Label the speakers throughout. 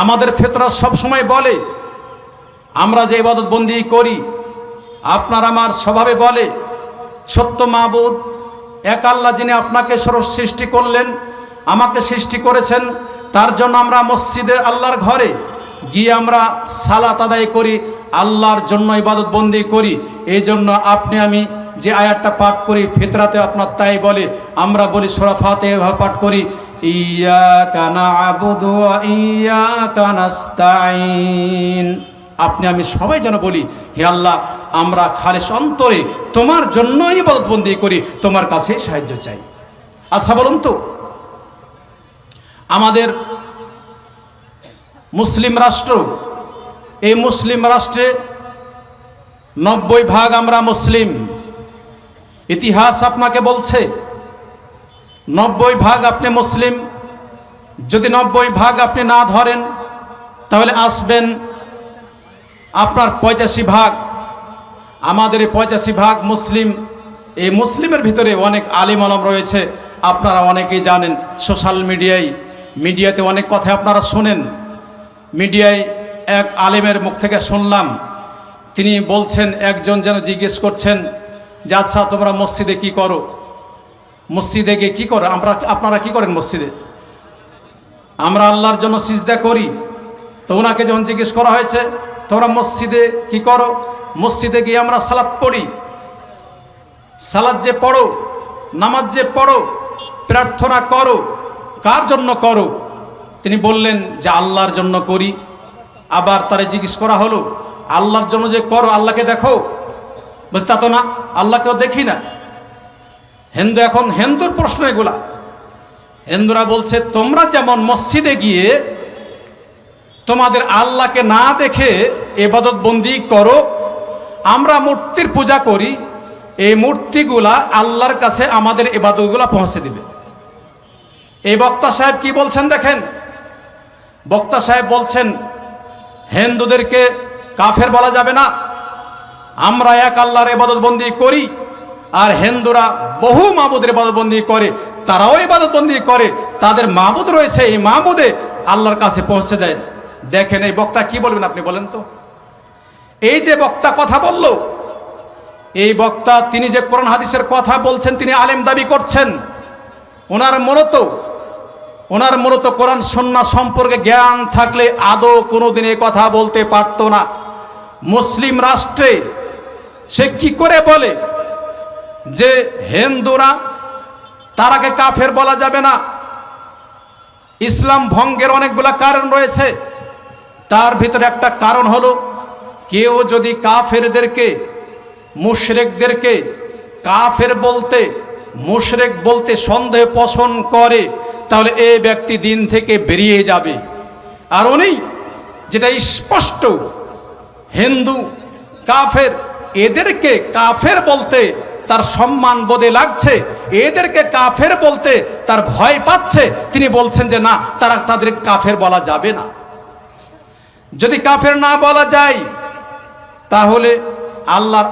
Speaker 1: আমাদের ফিতরাত সব সময় বলে, আমরা যে ইবাদত বন্দি করি, আপনার আমার স্বভাবে বলে সত্য মাবুদ এক আল্লাহ, যিনি আপনাকে সৃষ্টি করলেন, আমাকে সৃষ্টি করেছেন, তার জন্য আমরা মসজিদে আল্লাহর ঘরে গিয়ে আমরা সালাত আদায় করি, আল্লাহর জন্য ইবাদত বন্দি করি। এই জন্য আপনি আমি যে আয়াতটা পাঠ করি, ফিতরাতে আপনার তাই বলে। আমরা বলি সূরা ফাতিহা পাঠ করি, ইয়াকা না'বুদু ওয়া ইয়াকা নাস্তাঈন। আপনি আমি সবাই যেন বলি, হে আল্লাহ, আমরা খালেস অন্তরে তোমার জন্যই ইবাদত বন্দি করি, তোমার কাছে সাহায্য চাই। আচ্ছা বলুন তো, আমাদের মুসলিম রাষ্ট্র, এই মুসলিম রাষ্ট্রে 90% আমরা মুসলিম। ইতিহাস আপনাকে বলছে 90% আপনি মুসলিম। যদি 90% আপনি না ধরেন, তাহলে আসবেন আপনার 85%। আমাদের এই 85% মুসলিম। এই মুসলিমের ভিতরে অনেক আলেম ওলামা রয়েছে, আপনারা অনেকেই জানেন। সোশ্যাল মিডিয়াতে অনেক কথা আপনারা শোনেন। মিডিয়ায় এক আলেমের মুখ থেকে শুনলাম, তিনি বলছেন, একজন যেন জিজ্ঞেস করছেন যে আচ্ছা তোমরা মসজিদে কি করো, মসজিদে গিয়ে কী করো, আপনারা কি করেন মসজিদে? আমরা আল্লাহর জন্য সিজদা করি। তো ওনাকে যখন জিজ্ঞেস করা হয়েছে তোমরা মসজিদে কি করো, মসজিদে গিয়ে আমরা সালাত পড়ি। সালাত যে পড়ো, নামাজ যে পড়ো, প্রার্থনা করো, কার জন্য করো? তিনি বললেন যে আল্লাহর জন্য করি। আবার তারে জিজ্ঞেস করা হলো, আল্লাহর জন্য যে করো, আল্লাহকে দেখো? বলছে তা তো না, আল্লাহকেও দেখি না। এখন হিন্দুর প্রশ্ন এগুলা। হিন্দুরা বলছে তোমরা যেমন মসজিদে গিয়ে তোমাদের আল্লাহকে না দেখে ইবাদত বন্দি করো, আমরা মূর্তির পূজা করি, এই মূর্তিগুলা আল্লাহর কাছে আমাদের ইবাদতগুলা পৌঁছে দিবে। এই বক্তা সাহেব কি বলছেন দেখেন। বক্তা সাহেব বলছেন হিন্দুদেরকে কাফের বলা যাবে না, আমরা এক আল্লাহর ইবাদত বন্দি করি, আর হিন্দুরা বহু মাবুদের ইবাদত বন্দি করে, তারাও ইবাদত বন্দি করে, তাদের মাবুদ রয়েছে, এই মাবুদে আল্লাহর কাছে পৌঁছে দেয়। দেখেন এই বক্তা কি বলবেন আপনি বলেন তো। এই যে বক্তা কথা বলল, এই বক্তা তিনি যে কোরআন হাদিসের কথা বলছেন, তিনি আলেম দাবি করছেন। ওনার মূলত কোরআন সুন্নাহ সম্পর্কে জ্ঞান থাকলে আদৌ কোনোদিন এই কথা বলতে পারতো না। মুসলিম রাষ্ট্রে সে কি করে বলে যে হিন্দুরা, তারাকে কাফের বলা যাবে না? ইসলাম ভঙ্গের অনেকগুলা কারণ রয়েছে। তার ভিতরে একটা কারণ হলো, কেউ যদি কাফেরদেরকে, মুশরিকদেরকে কাফের বলতে, মুশরিক বলতে সন্দেহ পোষণ করে, তাহলে এই ব্যক্তি দিন থেকে বেরিয়ে যাবে। আর উনি যেটা স্পষ্ট, হিন্দু কাফের, এদেরকে কাফের বলতে তার সম্মান বোধে লাগছে, এদেরকে কাফের বলতে তার ভয় পাচ্ছে, তিনি বলছেন যে না, তাদের কাফের বলা যাবে না। যদি কাফের না বলা যায়, তাহলে আল্লাহর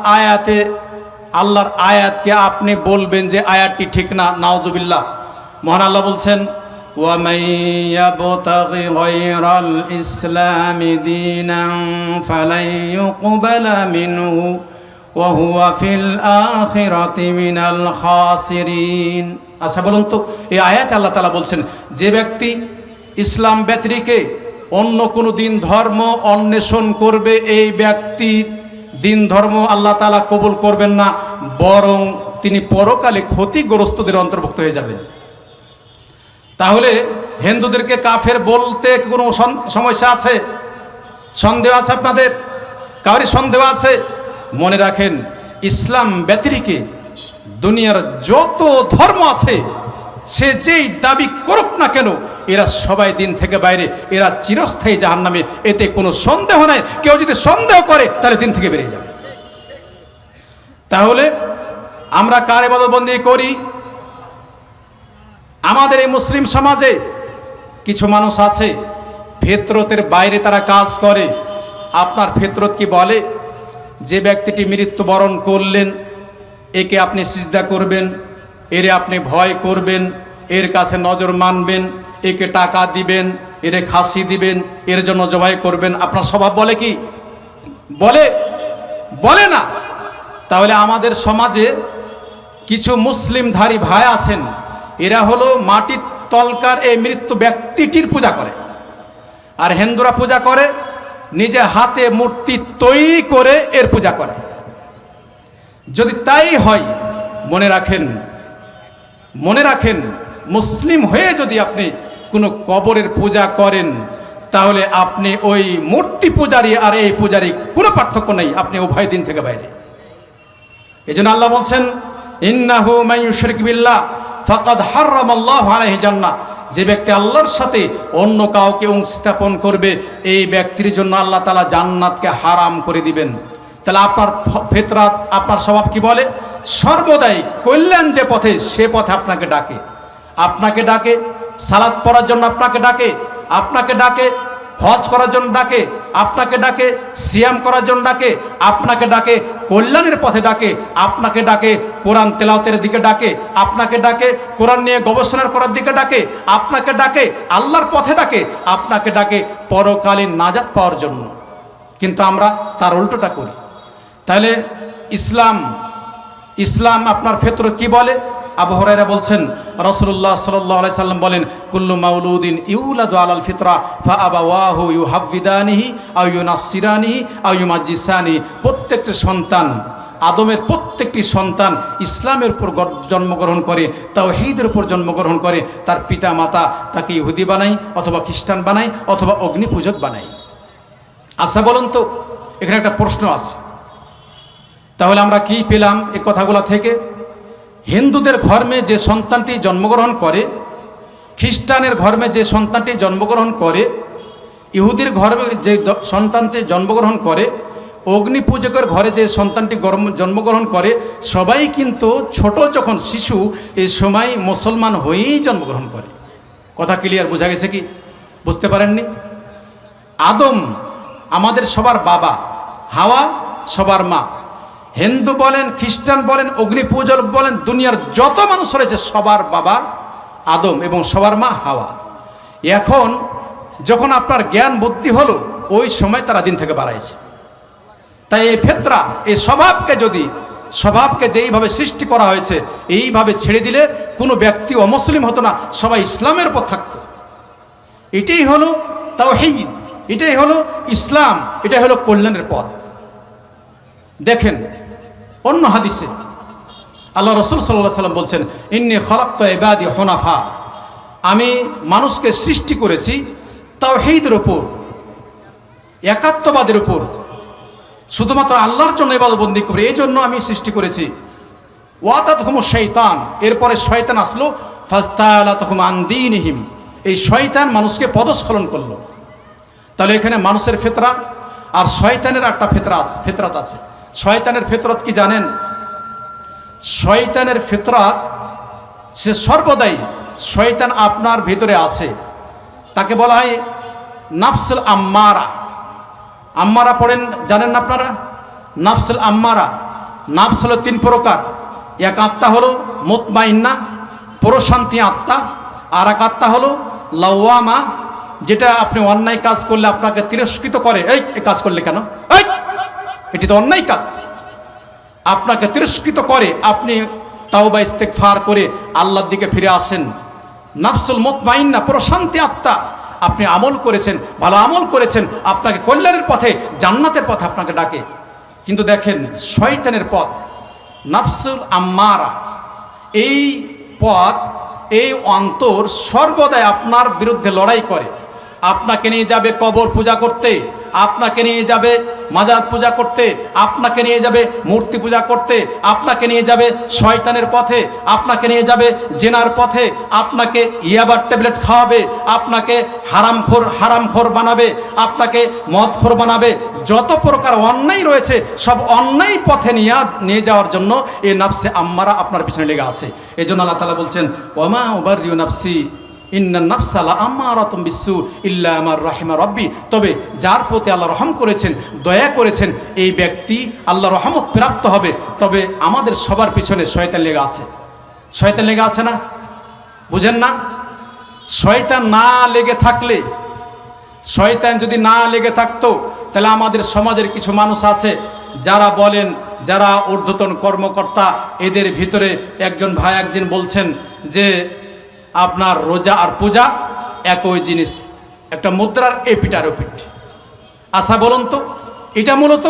Speaker 1: আয়াতকে আপনি বলবেন যে আয়াতটি ঠিক না, নাউজুবিল্লাহ। মহান আল্লাহ বলছেন, وَمَن يَبْتَغِ غَيْرَ الْإِسْلَامِ دِينًا فَلَن يُقْبَلَ مِنْهُ وَهُوَ فِي الْآخِرَةِ مِنَ الْخَاسِرِينَ। আচ্ছা বলুন তো, এই আয়াতে আল্লাহ তাআলা বলছেন যে ব্যক্তি ইসলাম ব্যতিরেকে অন্য কোনো দিন ধর্ম অন্বেষণ করবে, এই ব্যক্তির দিন ধর্ম আল্লাহ তাআলা কবুল করবেন না, বরং তিনি পরকালে ক্ষতিগ্রস্তদের অন্তর্ভুক্ত হয়ে যাবেন। তাহলে হিন্দুদেরকে কাফের বলতে কোনো সমস্যা আছে? সন্দেহ আছে আপনাদের? কারোর সন্দেহ আছে? মনে রাখেন, ইসলাম ব্যতিরেকে দুনিয়ার যত ধর্ম আছে, সে যেই দাবি করুক না কেন, এরা সবাই দিন থেকে বাইরে, এরা চিরস্থায়ী জাহান্নামে, এতে কোনো সন্দেহ নাই। কেউ যদি সন্দেহ করে তাহলে দিন থেকে বেরিয়ে যাবে। তাহলে আমরা কার ইবাদত বন্দি করি? আমাদের এই মুসলিম সমাজে কিছু মানুষ আছে ফিতরতের বাইরে তারা কাজ করে। আপনার ফিতরত কি বলে যে ব্যক্তিটি মৃত্যুবরণ করলেন, একে আপনি সিজদা করবেন, এরে আপনি ভয় করবেন, এর কাছে নজর মানবেন, একে টাকা দিবেন, এরে খাসি দিবেন, এর জন্য জবাই করবেন। আপনার স্বভাব বলে কি? বলে না। তাহলে আমাদের সমাজে কিছু মুসলিমধারী ভাই আছেন, এরা হলো মাটির তলকার এই মৃত্যু ব্যক্তিটির পূজা করে। আর হিন্দুরা পূজা করে নিজে হাতে মূর্তি তৈরি করে এর পূজা করে। যদি তাই হয়, মনে রাখেন মুসলিম হয়ে যদি আপনি কোনো কবরের পূজা করেন, তাহলে আপনি ওই মূর্তি পূজারী আর এই পূজারী কোনো পার্থক্য নেই, আপনি উভয় দিন থেকে বাইরে। এই জন্য আল্লাহ বলছেন, ইন্নাহু মান ইউশরিক বিল্লাহ ফাকাদ হারামাল্লাহু আলাইহি জান্নাহ। যে ব্যক্তি আল্লাহর সাথে অন্য কাউকে অংশ স্থাপন করবে, এই ব্যক্তির জন্য আল্লাহ তাআলা জান্নাতকে হারাম করে দিবেন। তাহলে আপনার ফিতরাত, আপনার স্বভাব কি বলে? সর্বদাই কল্যাণ যে পথে, সে পথে আপনাকে ডাকে সালাত পড়ার জন্য, আপনাকে ডাকে হজ করার জন্য, আপনাকে ডাকে সিয়াম করার জন্য, আপনাকে ডাকে কল্যাণের পথে, আপনাকে ডাকে কোরআন তেলাওয়াতের দিকে, আপনাকে ডাকে কোরআন নিয়ে গবেষণা করার দিকে, আপনাকে ডাকে আল্লাহর পথে, আপনাকে ডাকে পরকালীন নাজাত পাওয়ার জন্য। কিন্তু আমরা তার উল্টোটা করি। তাহলে ইসলাম আপনার ফিতরত কি বলে? আবু হুরায়রা বলছেন, রাসূলুল্লাহ সাল্লাল্লাহু আলাইহি সাল্লাম বলেন, কুল্লু মাউলুদিন ইউলাদু আলাল ফিতরা ফাআবাওয়াহু ইউহাফিদানিহি আও ইউনাসসিরানিহি আও ইউমাজ্জিসানিহি। প্রত্যেকটি সন্তান, আদমের প্রত্যেকটি সন্তান ইসলামের উপর জন্মগ্রহণ করে, তাওহীদের উপর জন্মগ্রহণ করে। তার পিতা মাতা তাকে ইহুদি বানায়, অথবা খ্রিস্টান বানায়, অথবা অগ্নিপূজক বানায়। আচ্ছা বলুন তো, এখানে একটা প্রশ্ন আছে। তাহলে আমরা কি পেলাম এই কথাগুলো থেকে? হিন্দুদের ধর্মে যে সন্তানটি জন্মগ্রহণ করে, খ্রিস্টানের ধর্মে যে সন্তানটি জন্মগ্রহণ করে, ইহুদির ঘরে যে সন্তানটি জন্মগ্রহণ করে, অগ্নিপূজকের ঘরে যে সন্তানটি জন্মগ্রহণ করে, সবাই কিন্তু ছোট যখন শিশু, এই সময় মুসলমান হয়েই জন্মগ্রহণ করে। কথা ক্লিয়ার, বোঝা গেছে কি? বুঝতে পারেননি? আদম আমাদের সবার বাবা, হাওয়া সবার মা। হিন্দু বলেন, খ্রিস্টান বলেন, অগ্নিপূজক বলেন, দুনিয়ার যত মানুষ রয়েছে সবার বাবা আদম এবং সবার মা হাওয়া। এখন যখন আপনার জ্ঞান বুদ্ধি হলো, ওই সময় তারা দিন থেকে বাড়াইছে। তাই এই ফিতরা, এই স্বভাবকে যেইভাবে সৃষ্টি করা হয়েছে, এইভাবে ছেড়ে দিলে কোনো ব্যক্তি অমুসলিম হতো না, সবাই ইসলামের উপর থাকতো। এটাই হলো তাওহীদ, এটাই হলো ইসলাম, এটাই হলো কল্যাণের পথ। দেখেন অন্য হাদিসে আল্লাহ রাসূল সাল্লাল্লাহু আলাইহি ওয়াসাল্লাম বলছেন, ইন্নী খালাকতু ইবাদি হুনাফা। আমি মানুষকে সৃষ্টি করেছি তাওহীদের উপর, একাত্মবাদের উপর, শুধুমাত্র আল্লাহর জন্য ইবাদত বন্দেগী করে, এই জন্য আমি সৃষ্টি করেছি। ওয়াতাতহুমুশ শাইতান, এরপরে শয়তান আসলো, ফাস্তালাতহুম আন দীনিহিম, এই শয়তান মানুষকে পদস্খলন করলো। তাহলে এখানে মানুষের ফিতরা আর শয়তানের একটা ফিতরাত আছে। শয়তানের ফিতরত কি জানেন? শয়তানের ফিতরত, সে সর্বদাই, শয়তান আপনার ভিতরে আছে, তাকে বলা হয় নাফসুল আম্মারা। আম্মারা পড়েন, জানেন না আপনারা? নাফসুল আম্মারা, নাফস হলো তিন প্রকার। এক আত্মা হলো মুতমাইন্না, প্রশান্তি আত্মা। আর এক আত্মা হলো লাওয়ামা, যেটা আপনি অন্যায় কাজ করলে আপনাকে তিরস্কৃত করে, এই কাজ করলে কেন, এটি তো অন্যায় কাজ, আপনাকে তিরস্কৃত করে। আপনি তাওবা ইস্তেগফার করে আল্লাহর দিকে ফিরে আসেন। নাফসুল মুতমাইন্না, প্রশান্তি আত্মা, আপনি আমল করেছেন, ভালো আমল করেছেন, আপনাকে কল্যাণের পথে, জান্নাতের পথে আপনাকে ডাকে। কিন্তু দেখেন শয়তানের পথ নাফসুল আম্মারা, এই পথ, এই অন্তর সর্বদাই আপনার বিরুদ্ধে লড়াই করে। আপনাকে নিয়ে যাবে কবর পূজা করতে, আপনাকে নিয়ে যাবে মাজার পূজা করতে, আপনাকে নিয়ে যাবে মূর্তি পূজা করতে, আপনাকে নিয়ে যাবে শয়তানের পথে, আপনাকে নিয়ে যাবে জেনার পথে, আপনাকে ইয়াবার ট্যাবলেট খাওয়াবে, আপনাকে হারামখোর বানাবে, আপনাকে মদখোর বানাবে। যত প্রকার অন্যায় রয়েছে সব অন্যায় পথে নিয়ে যাওয়ার জন্য এই নাফসে আম্মারা আপনার পিছনে লেগে আছে। এই জন্য আল্লাহ তাআলা বলছেন, ওয়ামা উবাররিউ নাফসি ইন্নান নাফসা লাআম্মারাতুম বিসসু ইল্লা মা রাহিমা রাব্বি। তবে যার প্রতি আল্লাহ রহম করেছেন, দয়া করেছেন, এই ব্যক্তি আল্লাহ রহমত প্রাপ্ত হবে। তবে আমাদের সবার পিছনে শয়তান লেগে আছে। শয়তান লেগে আছে না? বুঝেন না? শয়তান না লেগে থাকলে, শয়তান যদি না লেগে থাকতো, তাহলে আমাদের সমাজের কিছু মানুষ আছে যারা বলেন, যারা ঊর্ধ্বতন কর্মকর্তা, এদের ভিতরে একজন ভাই একদিন বলছেন যে আপনার রোজা আর পূজা একই জিনিস, একটা মুদ্রার এপিঠ আর ওপিঠ। আচ্ছা বলুন তো, এটা মূলত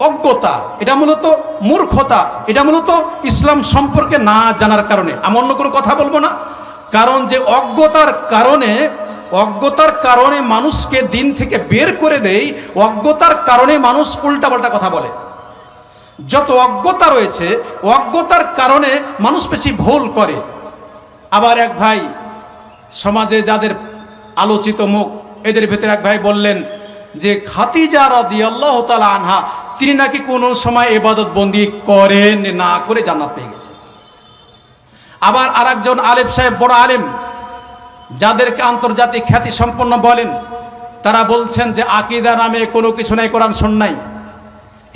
Speaker 1: অজ্ঞতা, এটা মূলত মূর্খতা, এটা মূলত ইসলাম সম্পর্কে না জানার কারণে। আমি অন্য কোনো কথা বলবো না, কারণ যে অজ্ঞতার কারণে মানুষকে দিন থেকে বের করে দেয়, অজ্ঞতার কারণে মানুষ উল্টাপাল্টা কথা বলে। যত অজ্ঞতা রয়েছে, অজ্ঞতার কারণে মানুষ বেশি ভুল করে। আবার এক ভাই সমাজে যাদের আলোচিত মুখ, এদের ভেতরে এক ভাই বললেন যে খাদিজা রাদিয়াল্লাহু তাআলা আনহা তিনি নাকি কোনো সময় ইবাদত বন্দি করেন, না করে জান্নাত পেয়ে গেছে। আবার আরেকজন আলেম সাহেব, বড় আলেম, যাদেরকে আন্তর্জাতিক খ্যাতি সম্পন্ন বলেন, তারা বলছেন যে আকীদা নামে কোনো কিছু নাই, কোরআন সুন্নাহ,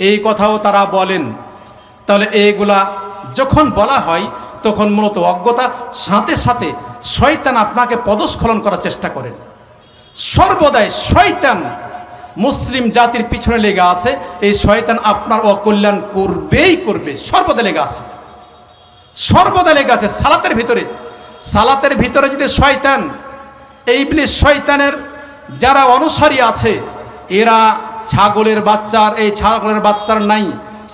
Speaker 1: এই কথাও তারা বলেন। তাহলে এইগুলা যখন বলা হয় তখন মূলত অজ্ঞতা, সাথে সাথে শয়তান আপনাকে পদস্খলন করার চেষ্টা করেন। সর্বদাই শয়তান মুসলিম জাতির পিছনে লেগে আছে, এই শয়তান আপনার অকল্যাণ করবেই করবে, সর্বদা লেগে আছে, সর্বদা লেগে আছে। সালাতের ভিতরে যদি শয়তান, এই ইবলিস শয়তানের যারা অনুসারী আছে, এরা ছাগলের বাচ্চার নাই,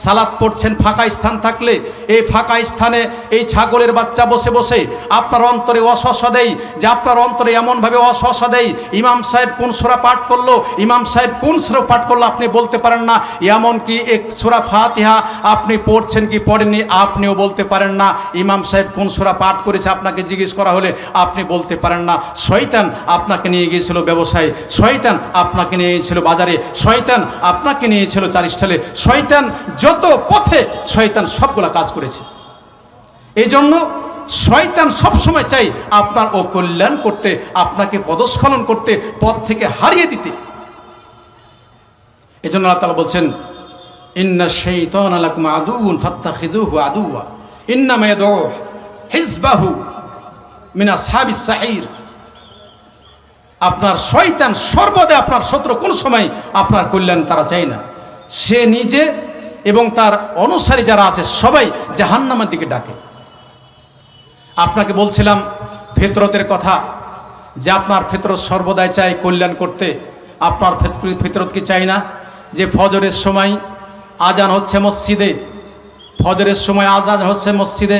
Speaker 1: সালাত পড়ছেন ফাঁকা স্থান থাকলে, এই ফাঁকা স্থানে এই ছাগলের বাচ্চা বসে বসে আপনার অন্তরে ওয়াসওয়াসা দেয়, যে আপনার অন্তরে এমনভাবে ওয়াসওয়াসা দেয়, ইমাম সাহেব কোন সূরা পাঠ করলো, ইমাম সাহেব কোন সূরা পাঠ করলো আপনি বলতে পারেন না, এমনকি এক সূরা ফাতিহা আপনি পড়ছেন কি পড়েননি আপনিও বলতে পারেন না, ইমাম সাহেব কোন সূরা পাঠ করেছে আপনাকে জিজ্ঞেস করা হলে আপনি বলতে পারেন না। শয়তান আপনাকে নিয়ে গিয়েছিল ব্যবসায়, শয়তান আপনাকে নিয়ে গিয়েছিল বাজারে, শয়তান আপনাকে নিয়েছিল চারিষ্ঠালে, শয়তান যত পথে শয়তান সবগুলা কাজ করেছে। এই জন্য শয়তান সবসময় চাই আপনার অকল্যাণ করতে, আপনাকে পদস্খলন করতে, পথ থেকে হারিয়ে দিতে। এই জন্য আল্লাহ তাআলা বলছেন ইন্না শাইতানা লাকুম আদুউন ফাত্তাখিযুহু আদুওয়া ইন্নামা ইয়াদউ হিজবাহু মিন আসহাবিস সাঈর। আপনার শয়তান সর্বদা আপনার শত্রু, কোন সময় আপনার কল্যাণ তারা চায় না। সে নিজে এবং তার অনুসারী যারা আছে সবাই জাহান্নামের দিকে ডাকে। আপনাকে বলছিলাম ফিতরতের কথা, যে আপনার ফিতরত সর্বদাই চাই কল্যাণ করতে। আপনার ফিতরত কি চাই না যে ফজরের সময় আজান হচ্ছে মসজিদে, ফজরের সময় আজান হচ্ছে মসজিদে,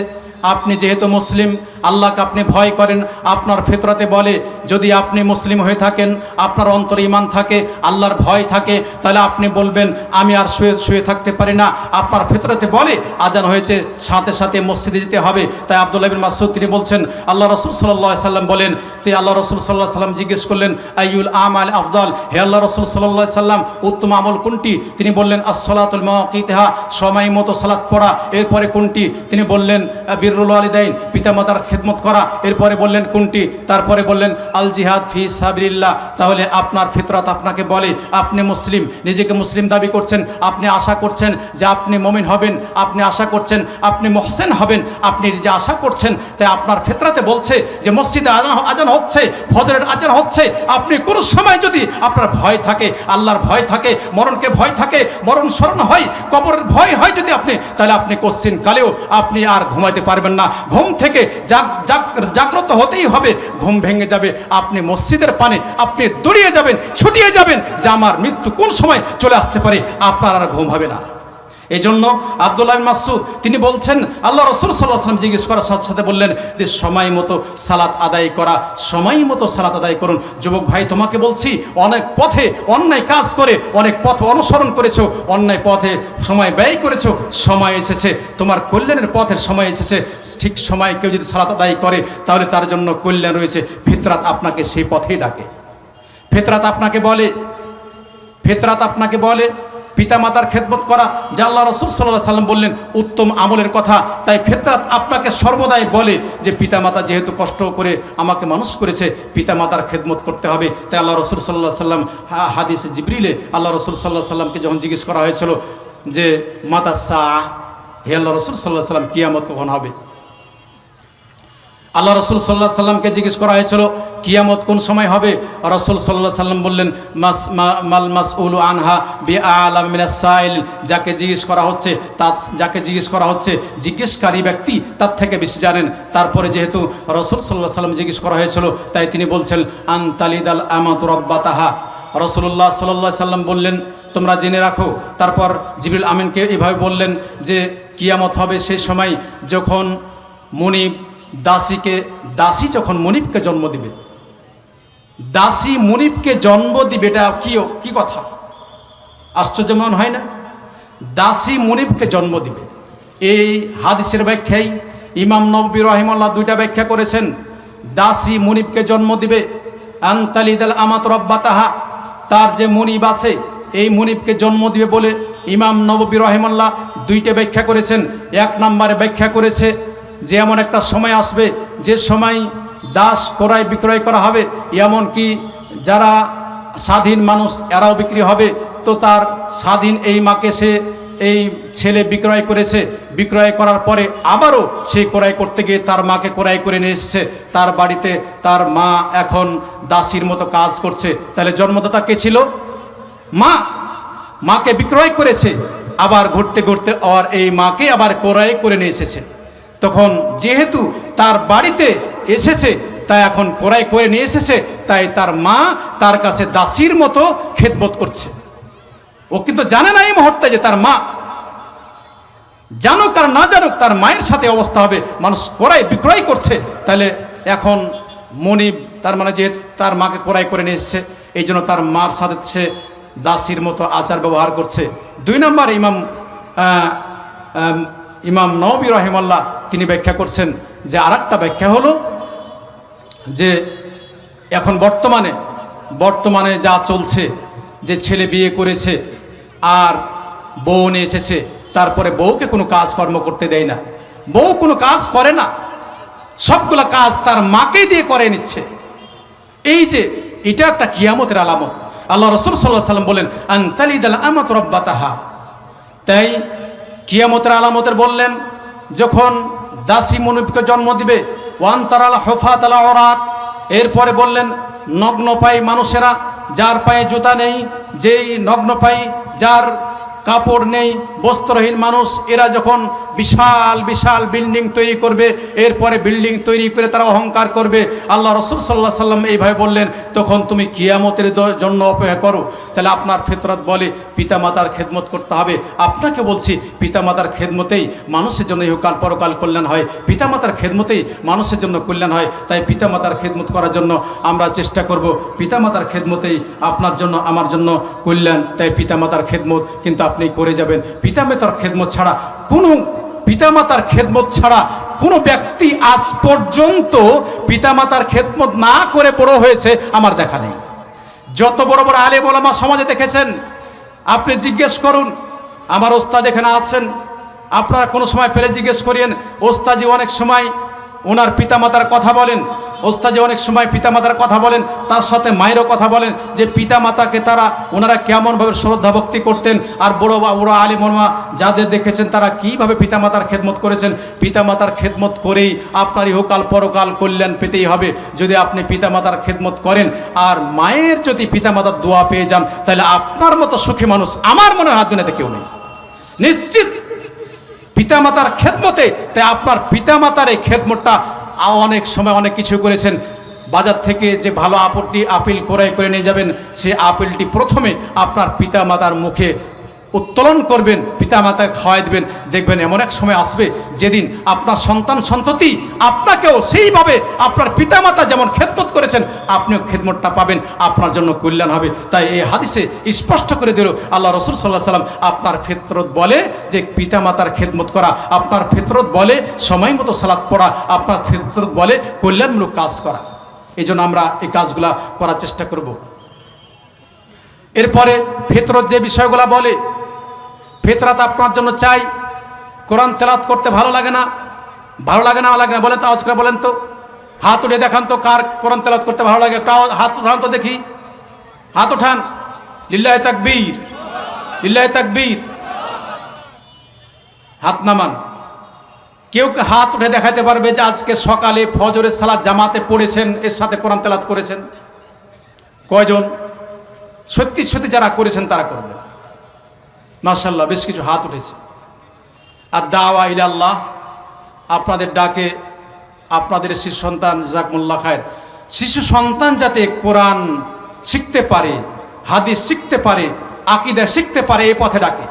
Speaker 1: আপনি যেহেতু মুসলিম, আল্লাহকে আপনি ভয় করেন, আপনার ফিতরতে বলে যদি আপনি মুসলিম হয়ে থাকেন, আপনার অন্তরে ঈমান থাকে, আল্লাহর ভয় থাকে, তাহলে আপনি বলবেন আমি আর শুয়ে থাকতে পারি না। আপনার ফিতরতে বলে আজান হয়েছে, সাথে সাথে মসজিদে যেতে হবে। তাই আব্দুল্লাহ বিন মাসউদ তিনি বলছেন আল্লাহ রাসূল সাল্লাল্লাহু আলাইহি সাল্লাম বলেন, তাই আল্লাহ রাসূল সাল্লাল্লাহু আলাইহি সাল্লাম জিজ্ঞেস করলেন আইয়ুল আমাল আফদাল, হে আল্লাহ রাসূল সাল্লাল্লাহু আলাইহি সাল্লাম উত্তম আমল কোনটি? তিনি বললেন আসসালাতুল মাওয়াকিতিহা, সময় মতো সালাত পড়া। এরপরে কোনটি? তিনি বললেন বিররুল ওয়ালিদাইন, পিতামাতার খেদমত করা। এরপরে বললেন কোনটি? তারপরে বললেন আল জিহাদ ফি সাবিলিল্লাহ। তাহলে আপনার ফিতরত আপনাকে বলে আপনি মুসলিম, নিজেকে মুসলিম দাবি করছেন, আপনি আশা করছেন যে আপনি মুমিন হবেন, আপনি আশা করছেন আপনি মুহসিন হবেন, আপনি যে আশা করছেন, তাই আপনার ফিতরতে বলছে যে মসজিদে আজান হচ্ছে, ফজরের আজান হচ্ছে, আপনি কোনো সময় যদি আপনার ভয় থাকে, আল্লাহর ভয় থাকে, মরণকে ভয় থাকে, মরণ স্মরণ হয়, কবরের ভয় হয় যদি আপনি, তাহলে আপনি কোশ্চিন কালেও আপনি আর ঘুমাইতে পারবেন না। ঘুম থেকে জাগ্রত হতেই হবে, ঘুম ভেঙে যাবে, আপনি মসজিদের পানে আপনি দৌড়িয়ে যাবেন, ছুটিয়ে যাবেন যে আমার মৃত্যু কোন সময় চলে আসতে পারে, আপনার আর ঘুম হবে না। এই জন্য আব্দুল্লাহ বিন মাসউদ তিনি বলছেন আল্লাহ রাসূল সাল্লাল্লাহু আলাইহি ওয়াসাল্লাম জিজ্ঞেস করার সাথে সাথে বললেন যে সময় মতো সালাত আদায় করা, সময় মতো সালাত আদায় করুন। যুবক ভাই তোমাকে বলছি, অনেক পথে অন্যায় কাজ করে, অনেক পথ অনুসরণ করেছো, অন্যায় পথে সময় ব্যয় করেছো, সময় এসেছে তোমার কল্যাণের পথের সময় এসেছে। ঠিক সময় কেউ যদি সালাত আদায় করে তাহলে তার জন্য কল্যাণ রয়েছে। ফিতরাত আপনাকে সেই পথেই ডাকে, ফিতরাত আপনাকে বলে পিতামাতার খেদমত করা, যা আল্লাহ রাসূল সাল্লাল্লাহু আলাইহি সাল্লাম বললেন উত্তম আমলের কথা। তাই ফিতরাত আপনাকে সর্বদাই বলে যে পিতামাতা যেহেতু কষ্ট করে আমাকে মানুষ করেছে, পিতামাতার খেদমত করতে হবে। তাই আল্লাহ রাসূল সাল্লাল্লাহু আলাইহি সাল্লাম হাদিসে জিবরিলে আল্লাহ রাসূল সাল্লাল্লাহু আলাইহি সাল্লামকে যখন জিজ্ঞেস করা হয়েছিল যে মাতা সাআ, হে আল্লাহ রাসূল সাল্লাল্লাহু আলাইহি সাল্লাম কিয়ামত কখন হবে, আল্লাহ রসুল সাল্লাহ সাল্লামকে জিজ্ঞেস করা হয়েছিল কিয়ামত কোন সময় হবে। রসুল সাল্লাহ সাল্লাম বললেন মাল মাসউলু আনহা বিআলাম মিনাস সাইল, যাকে জিজ্ঞেস করা হচ্ছে জিজ্ঞেসকারী ব্যক্তি তার থেকে বেশি জানেন। তারপরে যেহেতু রসুল সাল্লাহ সাল্লাম জিজ্ঞেস করা হয়েছিল, তাই তিনি বলছেন আনতালিদাল আমাতু রাব্বাতাহা। রসুল্লাহ সাল্লাহ সাল্লাম বললেন তোমরা জেনে রাখো। তারপর জিবরিল আমিনকে এভাবে বললেন যে কিয়ামত হবে সেই সময় যখন মুনিব দাসী যখন মুনিবকে জন্ম দিবে, দাসী মুনিবকে জন্ম দিবে, এটা কি কথা, আশ্চর্য মনে হয় না? দাসী মুনিবকে জন্ম দিবে। এই হাদিসের ব্যাখ্যায় ইমাম নববী রাহিমাহুল্লাহ দুইটা ব্যাখ্যা করেছেন। দাসী মুনিবকে জন্ম দিবে, আনতালিদাল আমাত রাব্বাতাহা, তার যে মুনিব আছে এই মুনিবকে জন্ম দিবে বলে ইমাম নববী রাহিমাহুল্লাহ দুইটা ব্যাখ্যা করেছেন। এক নম্বরে ব্যাখ্যা করেছে যে এমন একটা সময় আসবে যে সময় দাস ক্রয় বিক্রয় করা হবে, এমনকি যারা স্বাধীন মানুষ এরাও বিক্রি হবে। তো তার স্বাধীন এই মাকে এই ছেলে বিক্রয় করেছে, বিক্রয় করার পরে আবারও সেই ক্রয় করতে গিয়ে তার মাকে ক্রয় করে নিয়ে এসছে তার বাড়িতে। তার মা এখন দাসীর মতো কাজ করছে। তাহলে জন্মদাতা কে ছিল? মাকে বিক্রয় করেছে, আবার ঘুরতে ঘুরতে আর এই মাকে আবার ক্রয় করে নিয়ে এসেছে। তখন যেহেতু তার বাড়িতে এসেছে, তাই এখন ক্রয় করে নিয়ে এসেছে, তাই তার মা তার কাছে দাসীর মতো খেদমত করছে। ও কিন্তু জানে না এই মুহূর্তে যে তার মা, জানুক আর না জানুক তার মায়ের সাথে অবস্থা হবে। মানুষ ক্রয় বিক্রয় করছে, তাহলে এখন মনিব তার মানে যেহেতু তার মাকে ক্রয় করে নিয়ে এসেছে, এই জন্য তার মার সাথে সে দাসীর মতো আচার ব্যবহার করছে। দুই নম্বর ইমাম নববী রাহিমাহুল্লাহ তিনি ব্যাখ্যা করছেন যে আরেকটা ব্যাখ্যা হলো যে এখন বর্তমানে যা চলছে, যে ছেলে বিয়ে করেছে আর বউ নিয়ে এসেছে, তারপরে বউকে কোনো কাজকর্ম করতে দেয় না, বউ কোনো কাজ করে না, সবগুলো কাজ তার মাকেই দিয়ে করে নিচ্ছে। এই যে এটা একটা কিয়ামতের আলামত। আল্লাহ রসুল সাল্লাহ সাল্লাম বলেন আনতালিদাল আমাতু রাব্বাতাহা। তাই কিয়ামতের আলামতের বললেন যখন দাসী মুনিবকে জন্ম দিবে, ওয়ান তারাল হুফাত আল আওরাত, এরপরে বললেন নগ্ন পায়ে মানুষেরা, যার পায়ে জুতা নেই, যেই নগ্ন পায়ে, যার কাপড় নেই, বস্ত্রহীন মানুষ, এরা যখন বিশাল বিশাল বিল্ডিং তৈরি করবে, এরপরে বিল্ডিং তৈরি করে তারা অহংকার করবে। আল্লাহ রসুল সাল্লাহ সাল্লাম এইভাবে বললেন তখন তুমি কিয়ামতের জন্য অপেক্ষা করো। তাহলে আপনার ফিতরত বলে পিতামাতার খেদমত করতে হবে। আপনাকে বলছি পিতামাতার খেদমতেই মানুষের জন্য ইহকাল পরকাল কল্যাণ হয়, পিতামাতার খেদমতেই মানুষের জন্য কল্যাণ হয়। তাই পিতামাতার খেদমত করার জন্য আমরা চেষ্টা করব। পিতামাতার খেদমতেই আপনার জন্য আমার জন্য কল্যাণ। তাই পিতামাতার খেদমত কিন্তু আপনি করে যাবেন। পিতামাতার খেদমত ছাড়া কোনো ব্যক্তি আজ পর্যন্ত পিতামাতার খেদমত না করে বড় হয়েছে আমার দেখা নেই। যত বড় বড় আলেম ওলামা সমাজে দেখেছেন, আপনি জিজ্ঞেস করুন, আমার ওস্তাদ এখানে আছেন, আপনারা কোনো সময় পেলে জিজ্ঞেস করিয়েন, ওস্তাজি অনেক সময় ওনার পিতামাতার কথা বলেন, ওস্তাজি অনেক সময় পিতামাতার কথা বলেন, তার সাথে মায়েরও কথা বলেন যে পিতামাতাকে ওনারা কেমনভাবে শ্রদ্ধা ভক্তি করতেন। আর বড় বড় আলেম ওলামা যাদের দেখেছেন তারা কীভাবে পিতামাতার খেদমত করেছেন। পিতামাতার খেদমত করেই আপনার ইহকাল পরকাল কল্যাণ পেতেই হবে। যদি আপনি পিতামাতার খেদমত করেন আর মায়ের যদি পিতামাতার দোয়া পেয়ে যান, তাহলে আপনার মতো সুখী মানুষ আমার মনে হয় দুনিয়াতে কেউ নেই, নিশ্চিত। পিতামাতার খেদমতে, তাই আপনার পিতামাতার এই খেদমতটা অনেক সময় অনেক কিছু করেছেন। বাজার থেকে যে ভালো আপেল ক্রয় করে নিয়ে যাবেন, সেই আপেলটি প্রথমে আপনার পিতামাতার মুখে উত্তোলন করবেন, পিতামাতাকে খাওয়াই দেবেন। দেখবেন এমন এক সময় আসবে যেদিন আপনার সন্তান সন্ততি আপনাকেও সেইভাবে আপনার পিতামাতা যেমন খেদমত করেছেন আপনিও খেদমতটা পাবেন, আপনার জন্য কল্যাণ হবে। তাই এই হাদিসে স্পষ্ট করে দিল আল্লাহ রসুল সাল্লাহ সাল্লাম, আপনার ফিতরত বলে যে পিতামাতার খেদমত করা, আপনার ফিতরত বলে সময় মতো সালাত পড়া, আপনার ফিতরত বলে কল্যাণমূলক কাজ করা। এই জন্য আমরা এই কাজগুলা করার চেষ্টা করব। এরপরে ফিতরত যে বিষয়গুলো বলে, ফিতরত আপনার জন্য চাই। কোরআন তেলাওয়াত করতে ভালো লাগে না বলে তো আওয়াজ করে বলেন তো, হাত উঠে দেখান তো কার কোরআন তেলাওয়াত করতে ভালো লাগে। একটা হাত উঠান তো দেখি, হাত উঠান। লিল্লাহি তাকবীর, লিল্লাহি তাকবীর। হাত নামান। কেউ হাত উঠে দেখাতে পারবে যে আজকে সকালে ফজরের সালাত জামাতে পড়েছেন, এর সাথে কোরআন তেলাওয়াত করেছেন? কয়জন? সত্যি সত্যি যারা করেছেন তারা করবেন। মাশাআল্লাহ, বেশ কিছু হাত উঠেছে। আর দাওয়া ইলাল্লাহ, আপনাদের ডাকে আপনাদের শিশু সন্তান, জাযাকুমুল্লাহ খায়ের, শিশু সন্তান যাতে কোরআন শিখতে পারে, হাদিস শিখতে পারে, আকীদা শিখতে পারে, এই পথে ডাকে।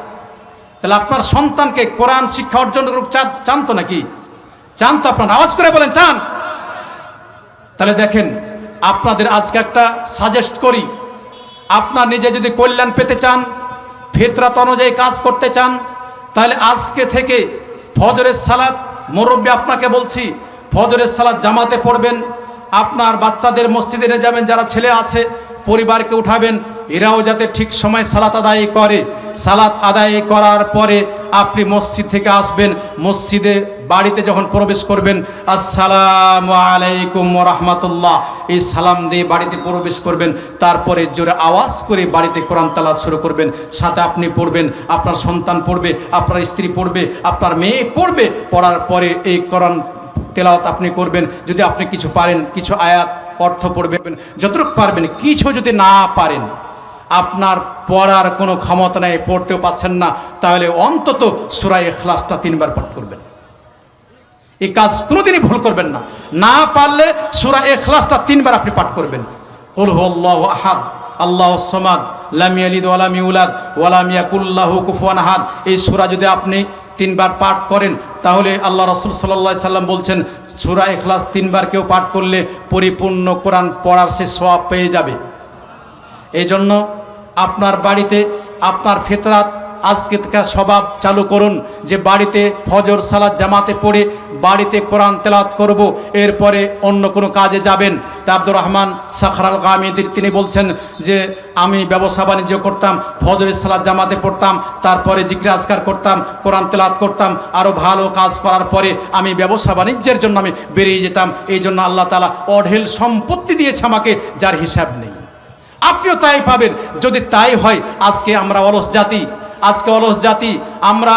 Speaker 1: তাহলে আপনার সন্তানকে কোরআন শিক্ষা অর্জন করুক, চান তো নাকি? চান তো? আপনার আওয়াজ করে বলেন চান? তাহলে দেখেন, আপনাদের আজকে একটা সাজেস্ট করি, আপনার নিজে যদি কল্যাণ পেতে চান, ফিতরাত অনুযায়ী কাজ করতে চান, তাহলে আজকে থেকে ফজরের সালাত, মুরব্বী আপনাকে বলছি, ফজরের সালাত জামাতে পড়বেন। আপনার বাচ্চাদের মসজিদে নিয়ে যাবেন, যারা ছেলে আছে পরিবারকে উঠাবেন, এরাও যাতে ঠিক সময় সালাত আদায় করে। সালাত আদায় করার পরে আপনি মসজিদ থেকে আসবেন, মসজিদে বাড়িতে যখন প্রবেশ করবেন, আসসালামু আলাইকুম ওয়া রাহমাতুল্লাহ, এই সালাম দিয়ে বাড়িতে প্রবেশ করবেন। তারপরে জোরে আওয়াজ করে বাড়িতে কোরআন তেলাওয়াত শুরু করবেন। সাথে আপনি পড়বেন, আপনার সন্তান পড়বে, আপনার স্ত্রী পড়বে, আপনার মেয়ে পড়বে। পড়ার পরে এই কোরআন তেলাওয়াত আপনি করবেন। যদি আপনি কিছু পারেন, কিছু আয়াত অর্থ পড়বেন, যতটুকু পারবেন। কিছু যদি না পারেন, আপনার পড়ার কোনো ক্ষমতা নেই, পড়তেও পাচ্ছেন না, তাহলে অন্তত সূরা ইখলাসটা 3 বার পাঠ করবেন। এই কাজ কোনোদিনই ভুল করবেন না। না পারলে সূরা ইখলাসটা 3 বার আপনি পাঠ করবেন। কুল হুয়াল্লাহু আহাদ, আল্লাহুস সামাদ, লাম ইয়ালিদ ওয়া লাম ইউলাদ ওয়া লাম ইয়াকুল লাহু কুফুয়ান আহাদ, এই সূরা যদি আপনি 3 বার পাঠ করেন, তাহলে আল্লাহ রাসূল সাল্লাল্লাহু আলাইহি সাল্লাম বলছেন, সূরা ইখলাস 3 বার কেউ পাঠ করলে পরিপূর্ণ কোরআন পড়ার সে সওয়াব পেয়ে যাবে। এই জন্য আপনার বাড়িতে আপনার ফিতরাত আজকে থেকে স্বভাব চালু করুন যে বাড়িতে ফজর সালাত জামাতে পড়ে বাড়িতে কোরআন তেলাওয়াত করব, এরপরে অন্য কোনো কাজে যাবেন। তা আব্দুর রহমান সাখরাল গামিদি তিনি বলছেন যে আমি ব্যবসা বাণিজ্য করতাম, ফজরের সালাত জামাতে পড়তাম, তারপরে জিকির আজকার করতাম, কোরআন তেলাওয়াত করতাম, আরও ভালো কাজ করার পরে আমি ব্যবসা বাণিজ্যের জন্য আমি বেরিয়ে যেতাম। এই জন্য আল্লাহ তাআলা অঢেল সম্পত্তি দিয়েছে আমাকে, যার হিসাব নেই। আপনিও তাই পাবেন যদি তাই হয়। আজকে আমরা অলস জাতি, আমরা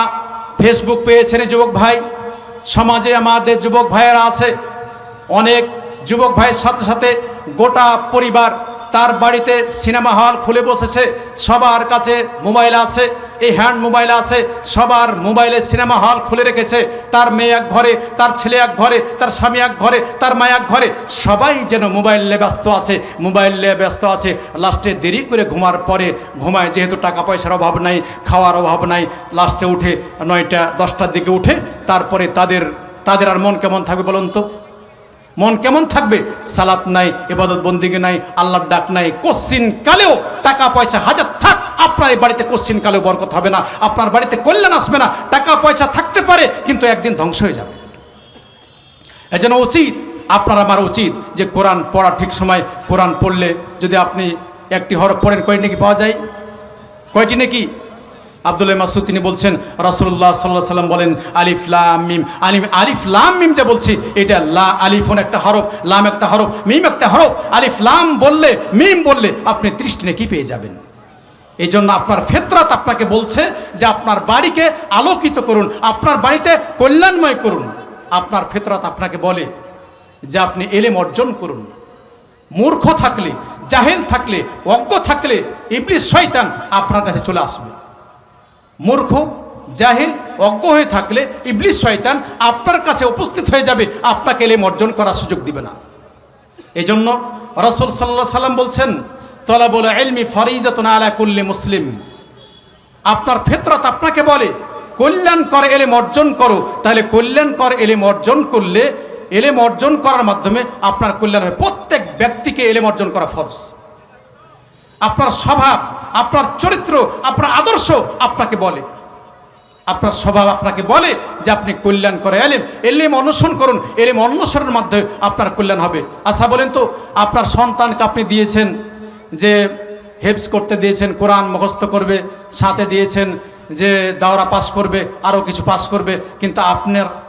Speaker 1: ফেসবুক পেয়েছেন যুবক ভাই, সমাজে আমাদের যুবক ভাইয়েরা আছে, অনেক যুবক ভাইয়ের সাথে সাথে গোটা পরিবার তার বাড়িতে সিনেমা হল খুলে বসেছে, সবার কাছে মোবাইল আছে, এই হ্যান্ড মোবাইল আছে, সবার মোবাইলে সিনেমা হল খুলে রেখেছে। তার মেয়ে এক ঘরে, তার ছেলে এক ঘরে, তার স্বামী এক ঘরে, তার মা এক ঘরে, সবাই যেন মোবাইল নিয়ে ব্যস্ত আছে। লাস্টে দেরি করে ঘুমার পরে ঘুমায়, যেহেতু টাকা পয়সার অভাব নাই, খাওয়ার অভাব নাই, লাস্টে উঠে 9টা 10টার দিকে উঠে। তারপরে তাদের আর মন কেমন থাকবে বলুন তো? মন কেমন থাকবে? সালাত নাই, ইবাদত বন্দিগি নাই, আল্লাহর ডাক নাই। কোশ্চিন কালেও টাকা পয়সা হাজার থাক, আপনার এই বাড়িতে কোশ্চিন কালেও বরকত হবে না, আপনার বাড়িতে কল্যাণ আসবে না। টাকা পয়সা থাকতে পারে, কিন্তু একদিন ধ্বংস হয়ে যাবে। এজন্য উচিত, আপনার আমার উচিত যে কোরআন পড়া ঠিক সময়। কোরআন পড়লে যদি আপনি একটি হরফ পড়েন, কয়টি নেকি পাওয়া যায়? কয়টি নেকি? আব্দুল্লাহ মাসউদ তিনি বলছেন, রাসূলুল্লাহ সাল্লাল্লাহু আলাইহি ওয়াসাল্লাম বলেন, আলিফ লাম মিম। আলিফ লাম মিম যে বলছি, এটা আলিফুন একটা হরফ, লাম একটা হরফ, মিম একটা হরফ। আলিফ লাম বললে, মিম বললে আপনি 30টি নেকি পেয়ে যাবেন। এই জন্য আপনার ফিতরাত আপনাকে বলছে যে আপনার বাড়িকে আলোকিত করুন, আপনার বাড়িতে কল্যাণময় করুন। আপনার ফিতরাত আপনাকে বলে যে আপনি ইলম অর্জন করুন। মূর্খ থাকলে, জাহেল থাকলে, অজ্ঞ থাকলে ইবলিস শয়তান আপনার কাছে চলে আসবে। মূর্খ, জাহিল, অজ্ঞ হয়ে থাকলে ইবলিস শয়তান আপনার কাছে উপস্থিত হয়ে যাবে, আপনাকে ইলম অর্জন করার সুযোগ দিবে না। এই জন্য রাসূল সাল্লাল্লাহু আলাইহি ওয়াসাল্লাম বলছেন, তলাবুল ইলমি ফরিজাতুন আলা কুল্লি মুসলিম। আপনার ফিতরাত আপনাকে বলে কল্যাণকর ইলম অর্জন করো। তাহলে কল্যাণকর ইলম অর্জন করলে, ইলম অর্জন করার মাধ্যমে আপনার কল্যাণ হবে। প্রত্যেক ব্যক্তিকে ইলম অর্জন করা ফরজ। আপনার স্বভাব, আপনার চরিত্র, আপনার আদর্শ আপনাকে বলে, আপনার স্বভাব আপনাকে বলে যে আপনি কল্যাণ করে ইলম অনুসরণ করুন। ইলম অনুসরণের মাধ্যমে আপনার কল্যাণ হবে। আচ্ছা বলেন তো, আপনার সন্তানকে আপনি দিয়েছেন যে হেফজ করতে দিয়েছেন, কোরআন মুখস্থ করবে, সাথে দিয়েছেন যে দাওরা পাস করবে, আরও কিছু পাস করবে, কিন্তু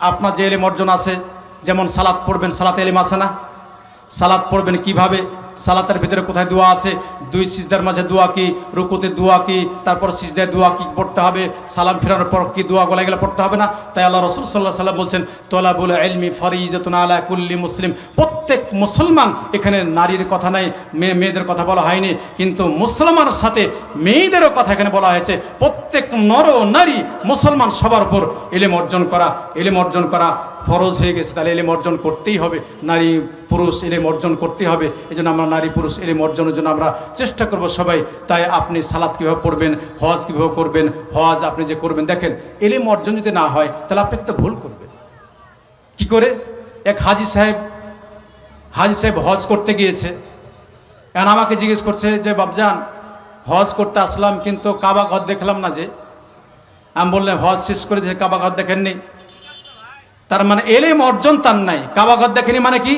Speaker 1: আপনার যে ইলম অর্জন আছে, যেমন সালাত পড়বেন, সালাতে ইলম আছে না? সালাত পড়বেন কিভাবে, সালাতের ভিতরে কোথায় দোয়া আছে, দুই সিজদার মাঝে দোয়া কি, রুকুতে দোয়া কি, তারপর সিজদায় দোয়া কি পড়তে হবে, সালাম ফেরানোর পর কি দোয়া গলা গেলে পড়তে হবে না। তাই আল্লাহ রাসূল সাল্লাল্লাহু আলাইহি ওয়াসাল্লাম বলছেন তলাবুল ইলমি ফরিজাতুন আলা কুল্লি মুসলিম। প্রত্যেক মুসলমান, এখানে নারীর কথা নাই, মেয়েদের কথা বলা হয়নি, কিন্তু মুসলমানের সাথে মেয়েদেরও কথা এখানে বলা হয়েছে। প্রত্যেক নর নারী মুসলমান সবার উপর ইলম অর্জন করা ফরজ হয়ে গেছে। তাহলে ইলম অর্জন করতেই হবে, নারী পুরুষ ইলম অর্জন করতেই হবে। এই জন্য আমরা নারী পুরুষ ইলম অর্জনের জন্য আমরা চেষ্টা করব সবাই। তাই আপনি সালাত কীভাবে পড়বেন, হজ কীভাবে করবেন, হজ আপনি যে করবেন, দেখেন ইলম অর্জন যদি না হয় তাহলে আপনি কিন্তু ভুল করবেন। কি করে? এক হাজি সাহেব হজ করতে গিয়েছে, এখন আমাকে জিজ্ঞেস করছে যে বাবজান হজ করতে আসলাম কিন্তু কাবা ঘর দেখলাম না যে। আমি বললাম হজ শেষ করে দিয়েছে, কাবা ঘর দেখেননি? তার মানে ইলম অর্জন তার নাই। কাবা ঘর দেখেনি মানে কি?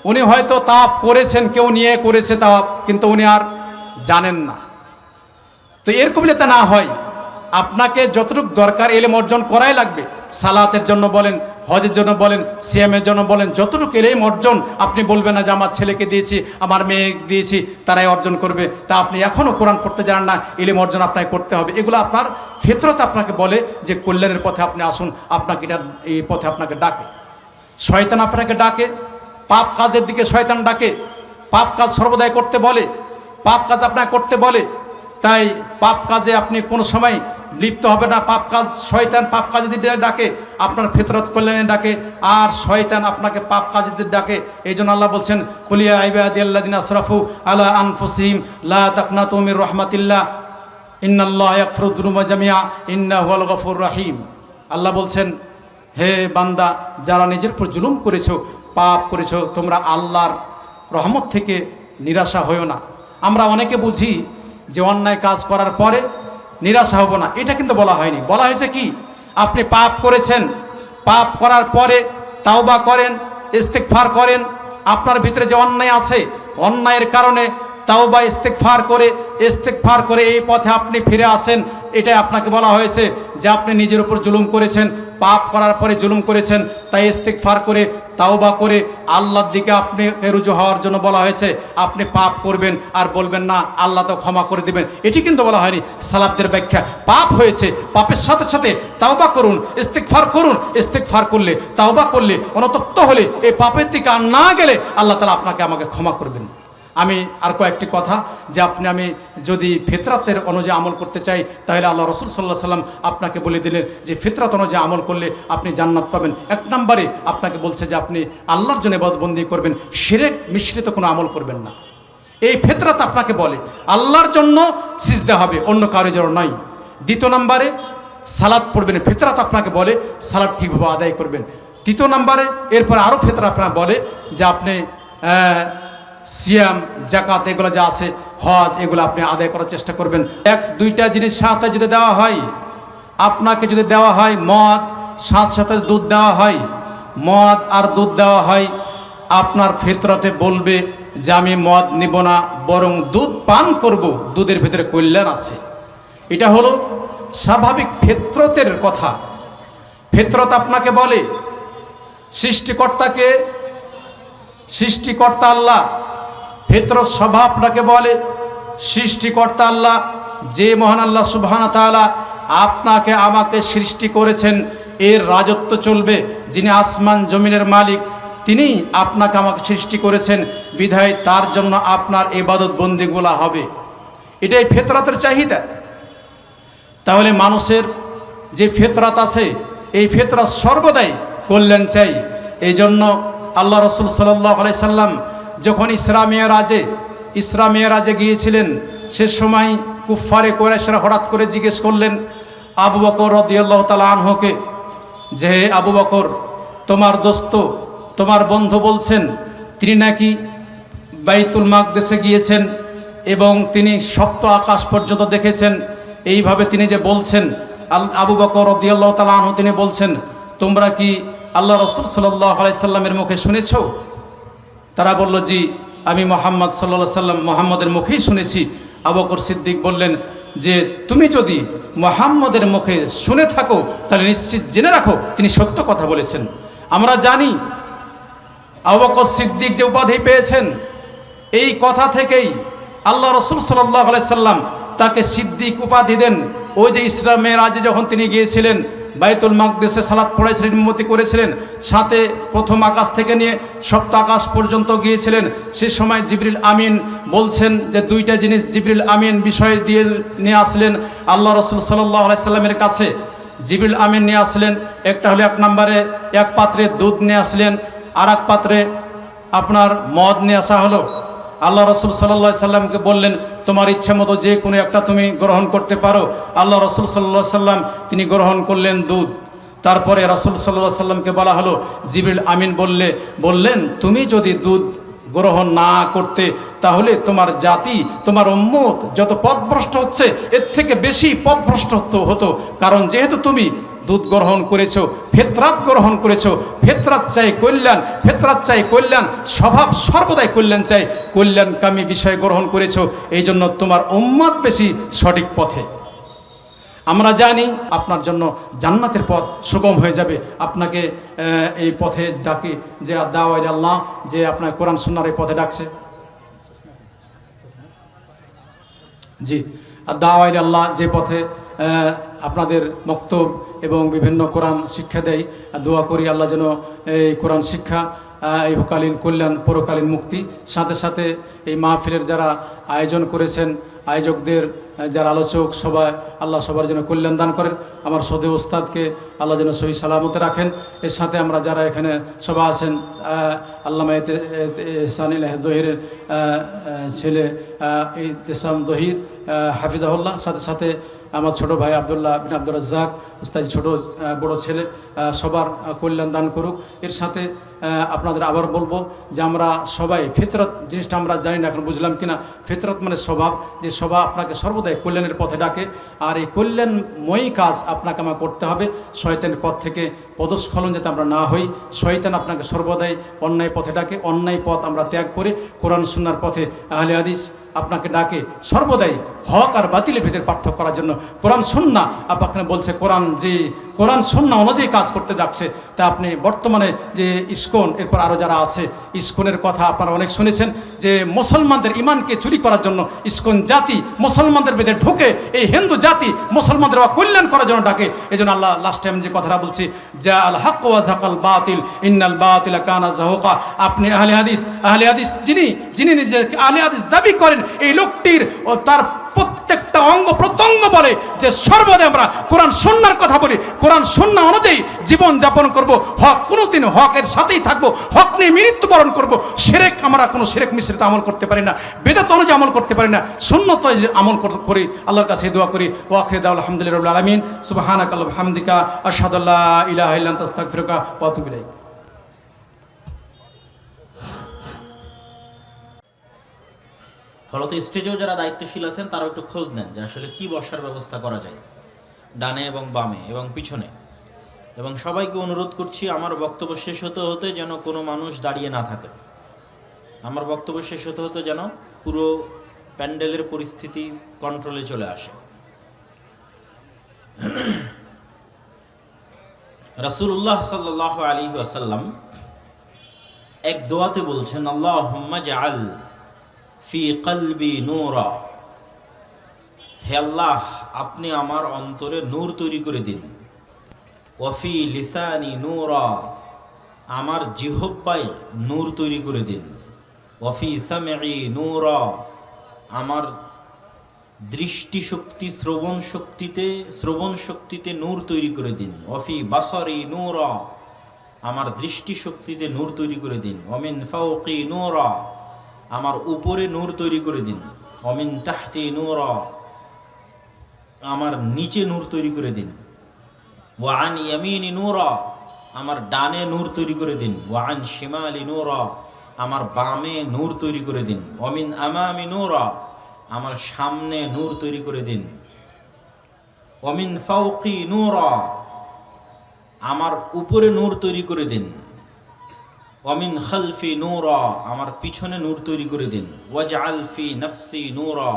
Speaker 1: উনি হয়তো তাওয়াফ করেছেন, কেউ নিয়ে করেছে তাওয়াফ, কিন্তু উনি আর জানেন না। তো এরকম যাতে না হয়, আপনাকে যতটুকু দরকার ইলম অর্জন করাই লাগবে। সালাতের জন্য বলেন, হজের জন্য বলেন, সিয়ামের জন্য বলেন, যতটুকু ইলম অর্জন আপনি বলবেন না যে আমার ছেলেকে দিয়েছি, আমার মেয়েকে দিয়েছি, তারাই অর্জন করবে। তা আপনি এখনও কোরআন পড়তে জানেন না, ইলম অর্জন আপনাকে করতে হবে। এগুলো আপনার ফিতরত আপনাকে বলে যে কল্যাণের পথে আপনি আসুন, আপনাকে এটা এই পথে আপনাকে ডাকে। শয়তান আপনাকে ডাকে, পাপ কাজের দিকে শয়তান ডাকে, পাপ কাজ সর্বদাই করতে বলে, পাপ কাজ আপনাকে করতে বলে। তাই পাপ কাজে আপনি কোনো সময় লিপ্ত হবে না। পাপ কাজ, শয়তান পাপ কাজে দিকে ডাকে, আপনার ফিতরত কল্যাণে ডাকে, আর শয়তান আপনাকে পাপ কাজে দিকে ডাকে। এই জন্য আল্লাহ বলছেন কুলিয়া ইবাদিয়াল্লাযিনা আসরাফু আলা আনফুসিহিম লা তাকনাতু মির রাহমাতিল্লাহ ইন্নাল্লাহা ইয়াগফিরুয যুনুবা জামিআ ইন্নাহু হুয়াল গফুরুর রহিম। আল্লাহ বলছেন, হে বান্দা, যারা নিজের উপর জুলুম করেছো, পাপ করেছো, তোমরা আল্লাহর রহমত থেকে নিরাশা হয়ো না। আমরা অনেকে বুঝি যে অন্যায় কাজ করার পরে নিরাশা হব না, এটা কিন্তু বলা হয়নি। বলা হয়েছে কি, আপনি পাপ করেছেন, পাপ করার পরে তাওবা করেন, ইস্তেগফার করেন। আপনার ভিতরে যে অন্যায় আছে, অন্যায়ের কারণে তাওবা ইস্তেগফার করে এই পথে আপনি ফিরে আসেন। এটাই আপনাকে বলা হয়েছে যে আপনি নিজের উপর জুলুম করেছেন, পাপ করার পরে জুলুম করেছেন, তাই ইস্তেগফার করে তাওবা করে আল্লাহর দিকে আপনি রুজু হওয়ার জন্য বলা হয়েছে। আপনি পাপ করবেন আর বলবেন না আল্লাহ তো ক্ষমা করে দিবেন, এটি কিন্তু বলা হয়নি। সালাফদের ব্যাখ্যা, পাপ হয়েছে, পাপের সাথে সাথে তাওবা করুন, ইস্তেগফার করুন। ইস্তেগফার করলে, তাওবা করলে, অনুতপ্ত হলে, এই পাপের দিকে আর না গেলে আল্লাহ তাআলা আপনাকে আমাকে ক্ষমা করবেন। আমি আর কয়েকটি কথা, যে আমি যদি ফিতরাতের অনুযায়ী আমল করতে চাই, তাহলে আল্লাহ রাসূল সাল্লাল্লাহু আলাইহি ওয়াসাল্লাম আপনাকে বলে দিলেন যে ফিতরাত অনুযায়ী আমল করলে আপনি জান্নাত পাবেন। এক নম্বরে আপনাকে বলছে যে আপনি আল্লাহর জন্য ইবাদতবন্দি করবেন, শিরক মিশ্রিত কোনো আমল করবেন না। এই ফিতরাত আপনাকে বলে আল্লাহর জন্য সিজদা হবে, অন্য কারোর জন্য নয়। দ্বিতীয় নম্বরে সালাত পড়বেন, ফিতরাত আপনাকে বলে সালাত ঠিকভাবে আদায় করবেন। তৃতীয় নম্বরে এরপর আরও ফিতরাত আপনাকে বলে যে আপনি সিয়াম, জাকাত, এগুলো যা আছে, হজ, এগুলো আপনি আদায় করার চেষ্টা করবেন। এক দুইটা জিনিস সাথে যদি দেওয়া হয়, আপনাকে যদি দেওয়া হয় মদ, সাথে দুধ দেওয়া হয়, মদ আর দুধ দেওয়া হয়, আপনার ফিতরতে বলবে যে আমি মদ নিব না, বরং দুধ পান করব, দুধের ভিতরে কল্যাণ আছে। এটা হলো স্বাভাবিক ফিতরতের কথা। ফিতরত আপনাকে বলে সৃষ্টিকর্তা আল্লাহ। ফিতরত স্বভাব আপনাকে বলে সৃষ্টিকর্তা আল্লাহ, যে মহান আল্লাহ সুবহানাহু ওয়া তাআলা আপনাকে আমাকে সৃষ্টি করেছেন, এর রাজত্ব চলবে। যিনি আসমান জমিনের মালিক, তিনিই আপনাকে আমাকে সৃষ্টি করেছেন, বিধায় তার জন্য আপনার ইবাদত বন্দিগুলা হবে। এটাই ফিতরতের চাহিদা। তাহলে মানুষের যে ফিতরত আছে, এই ফিতরত সর্বদাই কল্যাণ চাই। এই জন্য আল্লাহ রাসূল সাল্লাল্লাহু আলাইহি সাল্লাম যখন ইসরা মিরাজে গিয়েছিলেন, সে সময় কুফফারে কুরাইশরা হঠাৎ করে জিজ্ঞেস করলেন আবু বকর রাদিয়াল্লাহু তাআলা আনহুকে, যে আবু বকর, তোমার দোস্ত, তোমার বন্ধু বলছেন তিনি নাকি বাইতুল মাকদেসে গিয়েছেন এবং তিনি সপ্ত আকাশ পর্যন্ত দেখেছেন। এইভাবে তিনি যে বলছেন, আবু বকর রাদিয়াল্লাহু তাআলা আনহু তিনি বলছেন, তোমরা কি আল্লাহ রাসূল সাল্লাল্লাহু আলাইহি সাল্লামের মুখে শুনেছ? তারা বলল, জি, আমি মুহাম্মদ সাল্লাল্লাহু আলাইহি সাল্লাম মুহাম্মদের মুখেই শুনেছি। আবু বকর সিদ্দিক বললেন যে তুমি যদি মুহাম্মদের মুখে শুনে থাকো তাহলে নিশ্চিত জেনে রাখো তিনি সত্য কথা বলেছেন। আমরা জানি আবু বকর সিদ্দিক যে উপাধি পেয়েছেন, এই কথা থেকেই আল্লাহ রসুল সাল্লাল্লাহু আলাইহি সাল্লাম তাকে সিদ্দিক উপাধি দেন। ওই যে ইসরা মেরাজে যখন তিনি গিয়েছিলেন, বাইতুল মাকদিসে সালাত পড়েছিলেন, ইমামতি করেছিলেন, সাথে প্রথম আকাশ থেকে নিয়ে সপ্ত আকাশ পর্যন্ত গিয়েছিলেন। সে সময় জিবরিল আমিন বলছেন যে দুইটা জিনিস জিবরিল আমিন বিষয় দিয়ে নিয়ে আসলেন আল্লাহ রসুল সাল্লাল্লাহু আলাইহি সাল্লামের কাছে। জিবরিল আমিন নিয়ে আসলেন, একটা হলো এক নম্বরে এক পাত্রে দুধ নিয়ে আসলেন, আর এক পাত্রে আপনার মদ নিয়ে আসা হলো। আল্লাহ রসুল সাল্লাল্লাহু আলাইহি সাল্লামকে বললেন, তোমার ইচ্ছে মতো যে কোনো একটা তুমি গ্রহণ করতে পারো। আল্লাহ রসুল সাল্লাল্লাহু আলাইহি সাল্লাম তিনি গ্রহণ করলেন দুধ। তারপরে রসুল সাল্লাল্লাহু আলাইহি সাল্লামকে বলা হলো, জিবরিল আমিন বললেন তুমি যদি দুধ গ্রহণ না করতে তাহলে তোমার জাতি, তোমার উম্মত যত পথভ্রষ্ট হচ্ছে এর থেকে বেশি পথভ্রষ্ট হতো। কারণ যেহেতু তুমি দুধ গ্রহণ করেছো, ফিতরাত গ্রহণ করেছো, ফিতরাত চাই কল্যাণ, ফিতরাত চাই কল্যাণ, স্বভাব সর্বদাই কল্যাণ চাই, কল্যাণকামী বিষয় গ্রহণ করেছো, এই জন্য তোমার উম্মত বেশি সঠিক পথে। আমরা জানি আপনার জন্য জান্নাতের পথ সুগম হয়ে যাবে। আপনাকে এই পথে ডাকে যে দাওয়া ইলা আল্লাহ, যে আপনার কোরআন সুন্নাহর এই পথে ডাকছে। জি, দাওয়া ইলা আল্লাহ যে পথে আপনাদের মক্তব এবং বিভিন্ন কোরআন শিক্ষা দেয়। দোয়া করি আল্লাহ যেন এই কোরআন শিক্ষা, ইহকালীন কল্যাণ, পরকালীন মুক্তি, সাথে সাথে এই মাহফিলের যারা আয়োজন করেছেন, আয়োজকদের, যারা আলোচক, সবাই আল্লাহ সবার যেন কল্যাণ দান করেন। আমার সদে ওস্তাদকে আল্লাহ যেন সহি সালামতে রাখেন। এর সাথে আমরা যারা এখানে সবাই আছেন, আল্লামা ইহসানুল জহিরের ছেলে ইহসান জহির হাফিজাহুল্লাহ, সাথে সাথে আমার ছোট ভাই আব্দুল্লাহ বিন আব্দুর রাজ্জাক উস্তাদ, ছোট বড় ছেলে, সবার কল্যাণ দান করুক। এর সাথে আপনাদের আবার বলবো যে আমরা সবাই ফিতরত জিনিসটা আমরা জানি না, এখন বুঝলাম কিনা। ফিতরত মানে স্বভাব, যে স্বভাব আপনাকে সর্বদাই কল্যাণের পথে ডাকে, আর এই কল্যাণময়ী কাজ আপনাকে আমার করতে হবে। শয়তানের পথ থেকে পদস্খলন যাতে আমরা না হই। শয়তান আপনাকে সর্বদাই অন্যায় পথে ডাকে, অন্যায় পথ আমরা ত্যাগ করে কোরআন সুন্নাহর পথে আহলে হাদিস আপনাকে ডাকে সর্বদাই হক আর বাতিলের ভিতরে পার্থক্য করার জন্য। কোরআন সুন্নাহ আপনাকে বলছে, কোরআন সুন্নাহ অনুযায়ী কাজ করতে ডাকছে। তা আপনি বর্তমানে যে ইসকন, এরপর আরও যারা আছে, ইসকনের কথা আপনারা অনেক শুনেছেন, যে মুসলমানদের ইমানকে চুরি করার জন্য ইসকন জাতি মুসলমানদের ভিতরে ঢুকে এই হিন্দু জাতি মুসলমানদের অকল্যাণ করার জন্য ডাকে। এই জন্য আল্লাহ লাস্ট টাইম যে কথাটা বলছি, যা আল হক ওয়া যাকাল বাতিল ইন্নাল বাতিলা কানা যাহুকা। আপনি আহলে হাদিস যিনি নিজে আহলে হাদিস দাবি করেন, এই লোকটির ও তার প্রত্যেকটা অঙ্গ প্রত্যঙ্গ বলে যে সর্বদা আমরা কোরআন সুন্নাহর কথা বলি, কোরআন সুন্নাহ অনুযায়ী জীবন যাপন করব, হক কোনোদিন হকের সাথেই থাকবো, হক নিয়ে মৃত্যুবরণ করব। শিরক, আমরা কোনো শিরক মিশ্রিত আমল করতে পারি না, বেদাত অনুযায়ী আমল করতে পারি না, সুন্নত আমল করি। আল্লাহর কাছে দোয়া করি, ওয়া আখিরু দাওয়ানা আলহামদুলিল্লাহি রাব্বিল আলামিন, সুবহানাকা আল্লাহুম্মা ওয়া বিহামদিকা, আশহাদু আল্লা ইলাহা ইল্লা আনতা, আস্তাগফিরুকা ওয়া আতুবু ইলাইক।
Speaker 2: ফলত স্টেজেও যারা দায়িত্বশীল আছেন তারাও একটু খোঁজ নেন যে আসলে কি বসার ব্যবস্থা করা যায়, ডানে এবং বামে এবং পিছনে। এবং সবাইকে অনুরোধ করছি আমার বক্তব্য শেষ হতে হতে যেন কোনো মানুষ দাঁড়িয়ে না থাকে। আমার বক্তব্য শেষ হতে হতে যেন পুরো প্যান্ডেলের পরিস্থিতি কন্ট্রোলে চলে আসে। রাসূলুল্লাহ সাল্লাল্লাহু আলাইহি ওয়াসাল্লাম এক দোয়াতে বলছেন, আল্লাহুম্মা জাআল ফি কলবি নূরা, হে আল্লাহ আপনি আমার অন্তরে নূর তৈরি করে দিন। ওয়াফি লিসানি নূরা, আমার জিহ্বায় নূর তৈরি করে দিন। ওয়াফি সামঈ নূরা, আমার দৃষ্টিশক্তি শ্রবণ শক্তিতে নূর তৈরি করে দিন। ওয়াফি বাসারি নূরা, আমার দৃষ্টিশক্তিতে নূর তৈরি করে দিন। ওমিন ফাওকি নূরা, আমার উপরে নূর তৈরি করে দিন। অমিন তাহতি নূরা, আমার নিচে নূর তৈরি করে দিন। ওয়া আন ইয়ামিনি নূরা, আমার ডানে নূর তৈরি করে দিন। ওয়া আন শিমালি নূরা, আমার বামে নূর তৈরি করে দিন। অমিন আমামি নূরা, আমার সামনে নূর তৈরি করে দিন। অমিন ফাওকি নূরা, আমার উপরে নূর তৈরি করে দিন। ওয়ামিন খালফি নূরা, আমার পিছনে নূর তৈরি করে দিন। ওয়াজআল ফি নাফসি নূরা,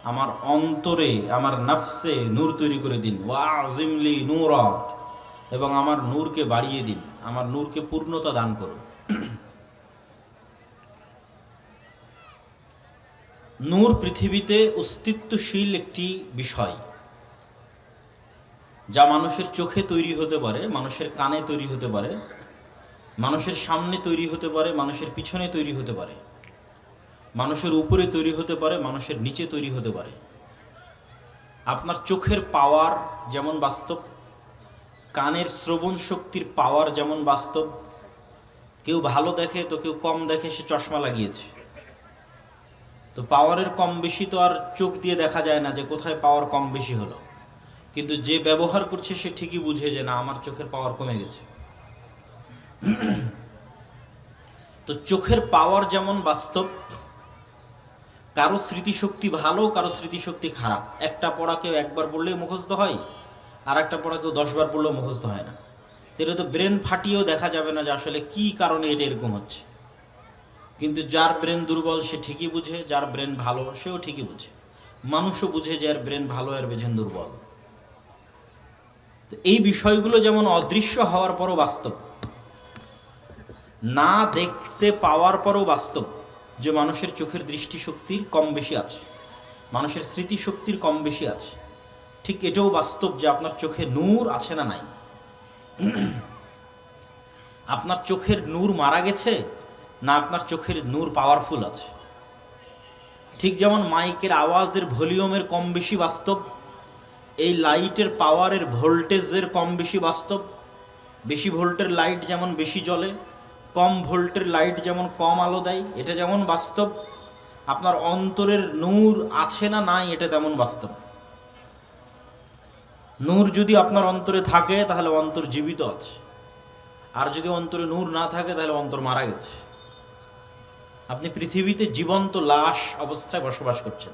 Speaker 2: আমার অন্তরে আমার নাফসে নূর তৈরি করে দিন। ওয়াআযিম লি নূরা, এবং আমার নূরকে বাড়িয়ে দিন, আমার নূরকে পূর্ণতা দান করুন। নূর পৃথিবীতে অস্তিত্বশীল একটি বিষয়, যা মানুষের চোখে তৈরি হতে পারে, মানুষের কানে তৈরি হতে পারে, মানুষের সামনে তৈরি হতে পারে, মানুষের পিছনে তৈরি হতে পারে, মানুষের উপরে তৈরি হতে পারে, মানুষের নিচে তৈরি হতে পারে। আপনার চোখের পাওয়ার যেমন বাস্তব, কানের শ্রবণ শক্তির পাওয়ার যেমন বাস্তব। কেউ ভালো দেখে তো কেউ কম দেখে, সে চশমা লাগিয়েছে। তো পাওয়ারের কম বেশি তো আর চোখ দিয়ে দেখা যায় না যে কোথায় পাওয়ার কম বেশি হলো, কিন্তু যে ব্যবহার করছে সে ঠিকই বুঝে যে না, আমার চোখের পাওয়ার কমে গেছে। তো চোখের পাওয়ার যেমন বাস্তব, কারো স্মৃতিশক্তি ভালো, কারো স্মৃতিশক্তি খারাপ। একটা পড়া কেউ একবার পড়লেই মুখস্থ হয়, আর একটা পড়া কেউ 10 বার পড়লেও মুখস্থ হয় না। এটা তো ব্রেন ফাটিয়েও দেখা যাবে না যে আসলে কি কারণে এটা এরকম হচ্ছে। কিন্তু যার ব্রেন দুর্বল সে ঠিকই বুঝে, যার ব্রেন ভালো সেও ঠিকই বুঝে। মানুষও বুঝে যে এর ব্রেন ভালো, এর ব্রেন দুর্বল। তো এই বিষয়গুলো যেমন অদৃশ্য হওয়ার পরও বাস্তব, না দেখতে পাওয়ার পরও বাস্তব যে মানুষের চোখের দৃষ্টিশক্তির কম বেশি আছে, মানুষের স্মৃতিশক্তির কম বেশি আছে। ঠিক এটাও বাস্তব যে আপনার চোখে নূর আছে না নাই। আপনার চোখের নূর মারা গেছে না আপনার চোখের নূর পাওয়ারফুল আছে। ঠিক যেমন মাইকের আওয়াজের ভলিউমের কম বেশি বাস্তব, এই লাইটের পাওয়ারের ভোল্টেজের কম বেশি বাস্তব। বেশি ভোল্টের লাইট যেমন বেশি জ্বলে, কম ভোল্টের লাইট যেমন কম আলো দেয়, এটা যেমন বাস্তব। আপনার অন্তরের নূর আছে না নাই এটা তেমন বাস্তব। নূর যদি আপনার অন্তরে থাকে তাহলে অন্তর জীবিত আছে, আর যদি অন্তরে নূর না থাকে তাহলে অন্তর মারা গেছে। আপনি পৃথিবীতে জীবন্ত লাশ অবস্থায় বসবাস করছেন।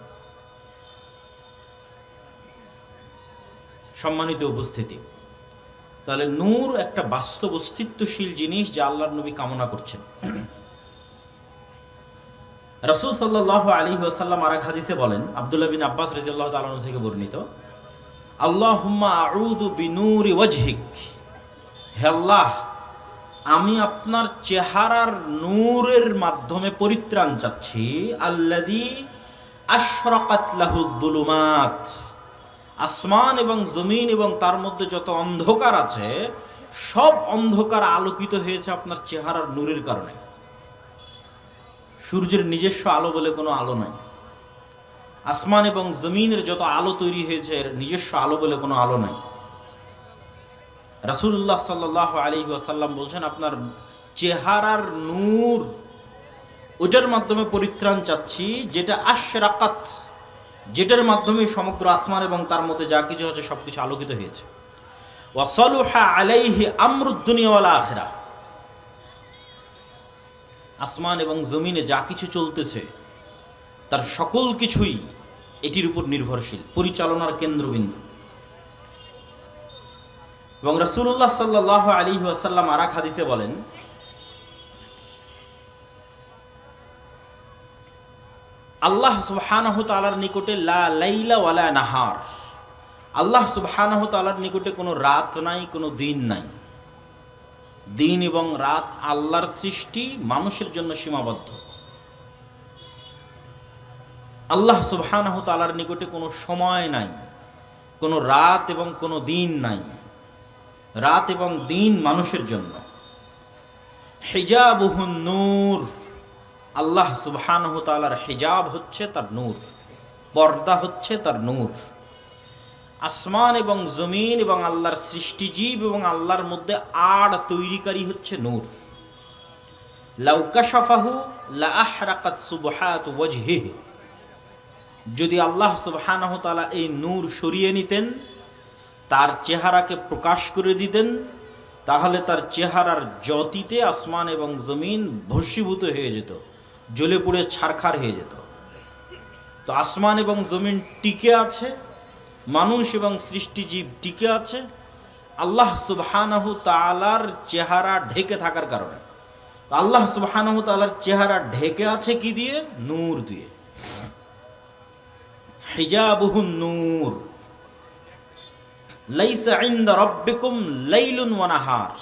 Speaker 2: সম্মানিত উপস্থিতি, তাহলে নূর একটা বাস্তব অস্তিত্বশীল জিনিস যা আল্লাহর নবী কামনা করছেন। রাসূল সাল্লাল্লাহু আলাইহি ওয়াসাল্লাম আরেক হাদিসে বলেন, আব্দুল্লাহ বিন আব্বাস রাদিয়াল্লাহু তাআলা আনহু থেকে বর্ণিত, আল্লাহুম্মা আউযু বিনূরি ওয়াজহিক, হে আল্লাহ, আমি আপনার চেহারার নূরের মাধ্যমে পরিত্রাণ চাচ্ছি। আল্লাযী আশরাকাত লাহুয যুলুমাত, আসমান এবং জমিন এবং তার মধ্যে যত অন্ধকার আছে সব অন্ধকার আলোকিত হয়েছে আপনার চেহারার নূরের কারণে। সূর্যের নিজস্ব আলো বলে কোনো আলো নাই। আসমান এবং জমিনের যত আলো তৈরি হয়েছে এর নিজস্ব আলো বলে কোনো আলো নাই। রাসূলুল্লাহ সাল্লাল্লাহু আলাইহি ওয়াসাল্লাম বলছেন, আপনার চেহারার নূর, ওটার মাধ্যমে পরিত্রাণ চাচ্ছি, যেটা আশরাকাত, যেটার মাধ্যমে সমগ্র আসমান এবং তার মধ্যে যা কিছু আছে সবকিছু আলোকিত হয়েছে। ওয়া সালুহা আলাইহি আমরুদ দুনিয়া ওয়াল আখিরাহ, আসমান এবং জমিনে যা কিছু চলতেছে তার সকল কিছুই এটির উপর নির্ভরশীল, পরিচালনার কেন্দ্রবিন্দু। এবং রাসূলুল্লাহ সাল্লাল্লাহু আলাইহি ওয়াসাল্লাম আরেক হাদিসে বলেন, আল্লাহ সুবহানাহু তাআলার নিকটে লা লাইলা ওয়ালা নাহার, আল্লাহ সুবহানাহু তাআলার নিকটে কোনো রাত নাই, কোনো দিন নাই। দিন এবং রাত আল্লাহর সৃষ্টি, মানুষের জন্য সীমাবদ্ধ। আল্লাহ সুবহানাহু তাআলার নিকটে কোনো সময় নাই, কোনো রাত এবং কোনো দিন নাই। রাত এবং দিন মানুষের জন্য। হিজাবুহুন নূর, আল্লাহ সুবহানাহু তাআলার হিজাব হচ্ছে তার নূর, পর্দা হচ্ছে তার নূর। আসমান এবং জমিন এবং আল্লাহর সৃষ্টিজীব এবং আল্লাহর মধ্যে আড় তৈরিকারী হচ্ছে নূর। লাউ কাশাফাহু লা আহরাকাত সুবহাতু ওয়াজহিহি, যদি আল্লাহ সুবহানাহু তাআলা এই নূর সরিয়ে নিতেন, তার চেহারাকে প্রকাশ করে দিতেন, তাহলে তার চেহারার জ্যোতিতে আসমান এবং জমিন ভস্মীভূত হয়ে যেত, জ্বলে পুড়ে ছারখার হয়ে যেত। তো আসমান এবং জমিন টিকে আছে, মানুষ এবং সৃষ্টিজীব টিকে আছে আল্লাহ সুবহানাহু তাআলার চেহারা ঢেকে থাকার কারণে। আল্লাহ সুবহানাহু তাআলার চেহারা ঢেকে আছে কি দিয়ে? নূর দিয়ে। হিজাবুহুন নূর, লাইসা ইনদা রাব্বিকুম লাইলুন ওয়া নাহার,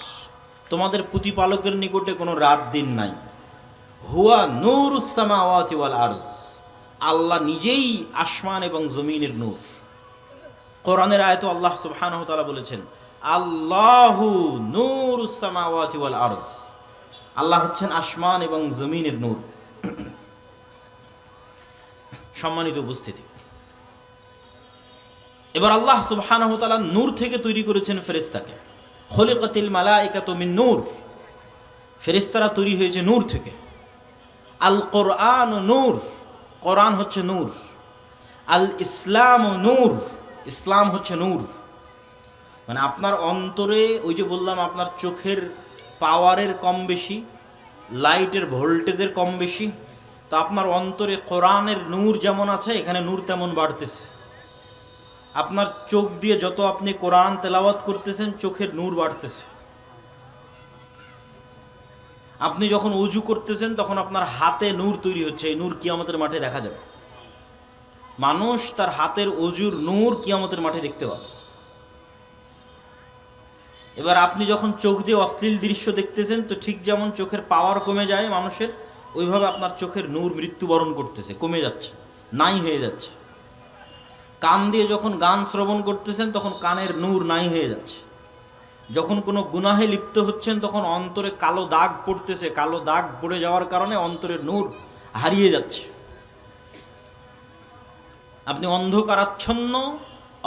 Speaker 2: তোমাদের প্রতিপালকের নিকটে কোনো রাত দিন নাই। হুয়া নূরুস সামাওয়াতি ওয়াল আরজ, আল্লাহ নিজেই আসমান এবং জমিনের নূর। কোরআনের আয়াতে আল্লাহ সুবহানাহু ওয়া তাআলা বলেছেন, আল্লাহু নূরুস সামাওয়াতি ওয়াল আরজ। আল্লাহ হচ্ছেন আসমান এবং জমিনের নূর। সম্মানিত উপস্থিতি, এবার আল্লাহ সুবহানাহু ওয়া তাআলা নূর থেকে তৈরি করেছেন ফেরেশতাকে। খলিকাতিল মালাইকাতু মিন নূর, ফেরেশতারা তৈরি হয়েছে নূর থেকে। আল কোরআন নূর, কোরআন হচ্ছে নূর। আল ইসলাম নূর, ইসলাম হচ্ছে নূর। মানে আপনার অন্তরে, ওই যে বললাম আপনার চোখের পাওয়ারের কম বেশি, লাইটের ভোল্টেজের কম বেশি, তো আপনার অন্তরে কোরআনের নূর যেমন আছে, এখানে নূর তেমন বাড়তেছে। আপনার চোখ দিয়ে যত আপনি কোরআন তেলাওয়াত করতেছেন, চোখের নূর বাড়তেছে। আপনি যখন ওযু করতেছেন, তখন আপনার হাতে নূর তৈরি হচ্ছে। এই নূর কিয়ামতের মাঠে দেখা যাবে। মানুষ তার হাতের ওযুর নূর কিয়ামতের মাঠে দেখতে পাবে। এবার আপনি যখন চোখ দিয়ে অশ্লীল দৃশ্য দেখতেছেন, তো ঠিক যেমন চোখের পাওয়ার কমে যায় মানুষের, ওইভাবে আপনার চোখের নূর মৃত্যুবরণ করতেছে, কমে যাচ্ছে, নাই হয়ে যাচ্ছে। কান দিয়ে যখন গান শ্রবণ করতেছেন, তখন কানের নূর নাই হয়ে যাচ্ছে। যখন কোনো গুনাহে লিপ্ত হচ্ছেন, তখন অন্তরে কালো দাগ পড়তেছে, কালো দাগ পড়ে যাওয়ার কারণে অন্তরের নূর হারিয়ে যাচ্ছে। আপনি অন্ধকারাচ্ছন্ন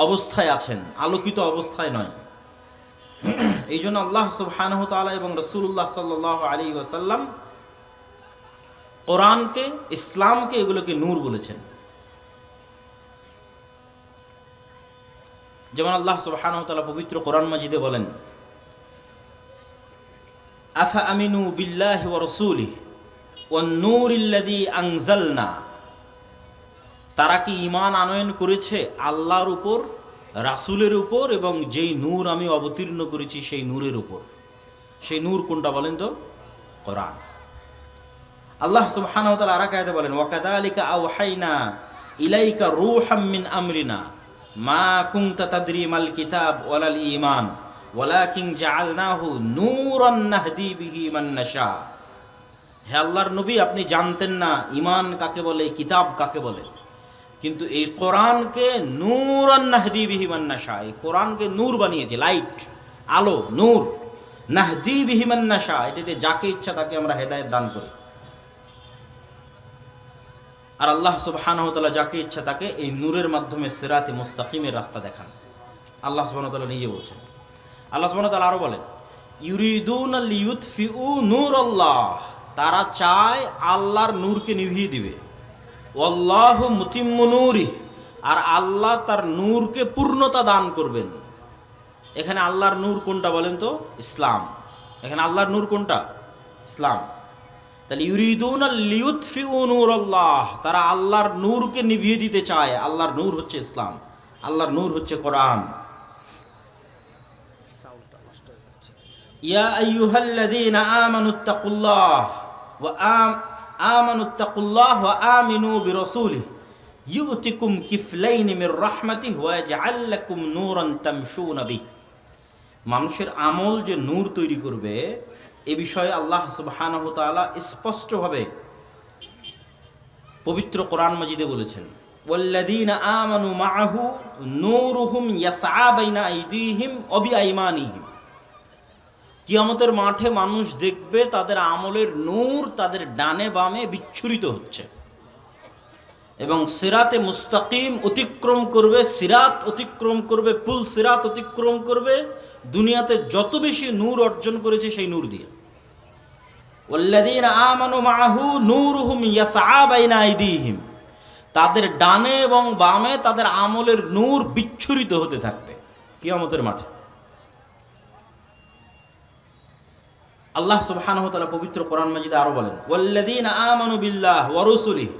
Speaker 2: অবস্থায় আছেন, আলোকিত অবস্থায় নয়। এই জন্য আল্লাহ সুবহানাহু ওয়া তাআলা এবং রাসূলুল্লাহ সাল্লাল্লাহু আলাইহি ওয়াসাল্লাম কোরআনকে, ইসলামকে, এগুলোকে নূর বলেছেন। যেমন আল্লাহ সুবহানাহু ওয়া তাআলা পবিত্র কোরআন মাজিদে বলেন, আফা আমিনু বিল্লাহি ওয়া রাসূলিহি ওয়ান নূরিল্লাযী আনজালনা। তারা কি ঈমান আনয়ন করেছে আল্লাহর উপর, রাসূলের উপর, এবং যেই নূর আমি অবতীর্ণ করেছি সেই নূরের উপর। সেই নূর কোনটা বলেন তো? কোরআন। আল্লাহ সুবহানাহু ওয়া তাআলা আরেক আয়াতে বলেন, ওয়া কাযালিকা আওহাইনা ইলাইকা রূহাম মিন আমরিনা মা কুনতা তাদরি মাল কিতাব ওয়ালাল ঈমান ওয়ালাকিন জাআলনাহু নূরান নাহদি বিহি মান নাশা। হে আল্লাহর নবী, আপনি জানতেন না ঈমান কাকে বলে, কিতাব কাকে বলে, কিন্তু এই কোরআনকে নূরান নাহদি বিহি মান নাশা, এই কোরআনকে নূর বানিয়েছে, লাইট, আলো, নূর। নাহদি বিহি মান নাশা, এটাতে যাকে ইচ্ছা তাকে আমরা হেদায়েত দান করি। আর আল্লাহ সুবহানাহু ওয়া তাআলা যাকে ইচ্ছা তাকে এই নূরের মাধ্যমে সিরাতে মুস্তাকিমের রাস্তা দেখান। আল্লাহ সুবহানাহু ওয়া তাআলা নিজে বলছেন। আল্লাহ সুবহানাহু ওয়া তাআলা আরো বলেন, ইউরিদুনা লিইউতফিউ নূরাল্লাহ, তারা চায় আল্লাহর নূরকে নিভিয়ে দিবে। ওয়াল্লাহু মুতিম্মু নূরিহি, আর আল্লাহ তার নূরকে পূর্ণতা দান করবেন। এখানে আল্লাহর নূর কোনটা বলেন তো? ইসলাম। এখানে আল্লাহর নূর কোনটা? ইসলাম। তাহলে ইউরিদুনা লিইউতফিউ নূরাল্লাহ, তারা আল্লাহর নূরকে নিভিয়ে দিতে চায়। আল্লাহর নূর হচ্ছে ইসলাম, আল্লাহর নূর হচ্ছে কোরআন। ইয়া আইয়ুহাল্লাযীনা আমানুত্তাকুল্লাহ ওয়া আমিনু বিরাসূলিহি ইউতিকুম কিফলাইনি মির রাহমাতিহি ওয়া ইয়াজআল লাকুম নূরান তামশুনা বিহি। মানুষের আমল যে নূর তৈরি করবে, এ বিষয়ে আল্লাহ সুবহানাহু ওয়া তাআলা স্পষ্টভাবে পবিত্র কোরআন মাজিদে বলেছেন, ওয়াল্লাযীনা আমানু মাআহু নূরুহুম ইয়াসআ বাইনা আইদিহিম ওয়া বিআইমানিহিম। কিয়ামতের মাঠে মানুষ দেখবে তাদের আমলের নূর তাদের ডানে বামে বিচ্ছুরিত হচ্ছে, এবং সিরাতে মুস্তাকিম অতিক্রম করবে, সিরাত অতিক্রম করবে, পুল সিরাত অতিক্রম করবে। দুনিয়াতে যত বেশি নূর অর্জন করেছে সেই নূর দিয়ে। ওয়াল্লাযীনা আমানু মাআহু নূরুহুম ইয়াসআ বাইনা আইদিহিম, তাদের ডানে এবং বামে তাদের আমলের নূর বিচ্ছুরিত হতে থাকবে কিয়ামতের মাঠে। আল্লাহ সুবহানাহু ওয়া তাআলা পবিত্র কোরআন মাজিদে আরো বলেন, ওয়াল্লাযীনা আমানু বিল্লাহি ওয়া রাসূলিহি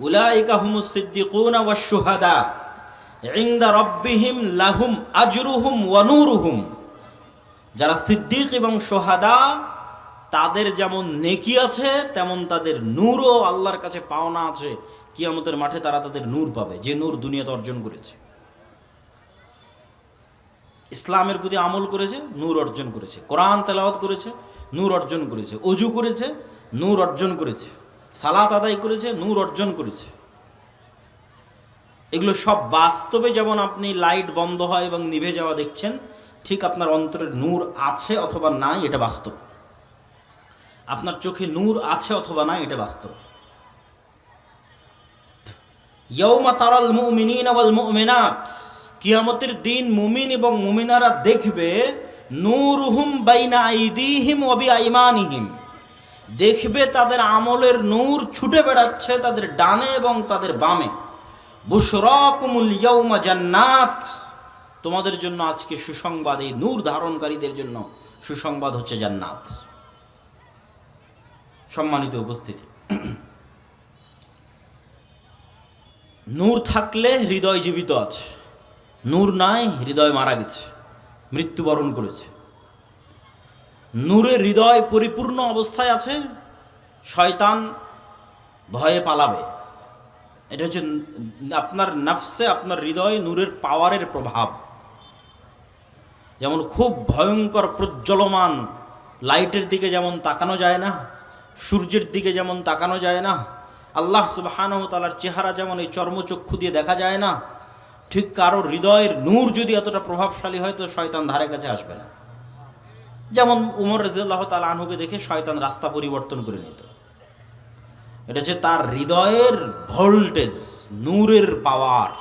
Speaker 2: উলাইকা হুমুস সিদ্দিকুনা ওয়াশ শুহাদা ইনদা রাব্বিহিম লাহুম আজরুহুম ওয়া নূরুহুম। যারা সিদ্দিক এবং শুহাদা, তাদের যেমন নেকি আছে তেমন তাদের নূরও আল্লাহর কাছে পাওনা আছে। কিয়ামতের মাঠে তারা তাদের নূর পাবে, যে নূর দুনিয়াতে অর্জন করেছে। ইসলামের প্রতি আমল করেছে, নূর অর্জন করেছে। কোরআন তেলাওয়াত করেছে, নূর অর্জন করেছে। ওযু করেছে, নূর অর্জন করেছে। সালাত আদায় করেছে, নূর অর্জন করেছে। এগুলো সব বাস্তবে যেমন আপনি লাইট বন্ধ হয় এবং নিভে যাওয়া দেখছেন, ঠিক আপনার অন্তরের নূর আছে অথবা নাই এটা বাস্তব। আপনার চোখে নূর আছে অথবা নাই এটা বাস্তব। ইয়াউমা তারাল মুমিনিনা ওয়াল মুমিনাত, কিয়ামতের দিন মুমিন এবং মুমিনারা দেখবে নূরুহুম বাইনা আইদিহিম ওয়া বিআইমানিহিম, দেখবে তাদের আমলের নূর ছুটে বেড়াচ্ছে তাদের ডানে এবং তাদের বামে। বুশরাকুমুল ইয়াউমা জান্নাত, তোমাদের জন্য আজকে সুসংবাদ, এই নূর ধারণকারীদের জন্য সুসংবাদ হচ্ছে জান্নাত। সম্মানিত উপস্থিতি, নূর থাকলে হৃদয় জীবিত আছে, নূর নাই হৃদয় মারা গেছে, মৃত্যুবরণ করেছে। নূরের হৃদয় পরিপূর্ণ অবস্থায় আছে, শয়তান ভয়ে পালাবে। এটা হচ্ছে আপনার নাফসে, আপনার হৃদয়ে নূরের পাওয়ারের প্রভাব। যেমন খুব ভয়ঙ্কর প্রজ্বলমান লাইটের দিকে যেমন তাকানো যায় না, সূর্যের দিকে যেমন তাকানো যায় না, আল্লাহ সুবহানাহু ওয়া তাআলার চেহারা যেমন এই চর্মচক্ষু দিয়ে দেখা যায় না, ঠিক কারোর হৃদয়ের নূর যদি এতটা প্রভাবশালী হয় তো শয়তান ধারে কাছে আসবে না। যেমন উমর রাদিয়াল্লাহু তাআলা আনহুকে দেখে শয়তান রাস্তা পরিবর্তন করে নিত। এটা হচ্ছে তার হৃদয়ের ভোল্টেজ, নূরের পাওয়ার।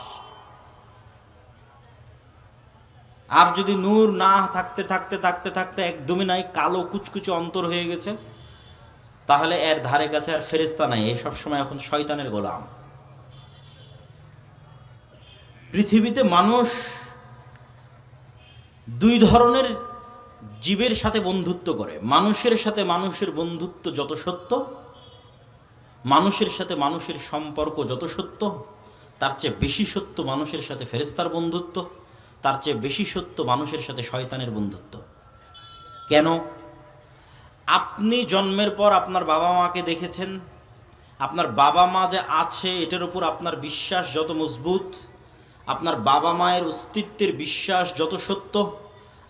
Speaker 2: আর যদি নূর না থাকতে থাকতে থাকতে থাকতে একদমই নাই, কালো কুচকুচে অন্তর হয়ে গেছে, তাহলে এর ধারে কাছে আর ফেরেশতা নাই, এই সব সময় এখন শয়তানের গোলাম। পৃথিবীতে মানুষ দুই ধরনের জীবের সাথে বন্ধুত্ব করে। মানুষের সাথে মানুষের বন্ধুত্ব যত সত্য, মানুষের সাথে মানুষের সম্পর্ক যত সত্য, তার চেয়ে বেশি সত্য মানুষের সাথে ফেরেশতার বন্ধুত্ব, তার চেয়ে বেশি সত্য মানুষের সাথে শয়তানের বন্ধুত্ব। কেন? আপনি জন্মের পর আপনার বাবা মাকে দেখেছেন, আপনার বাবা মা যে আছে এটার উপর আপনার বিশ্বাস যত মজবুত, আপনার বাবা মায়ের অস্তিত্বের বিশ্বাস যত সত্য,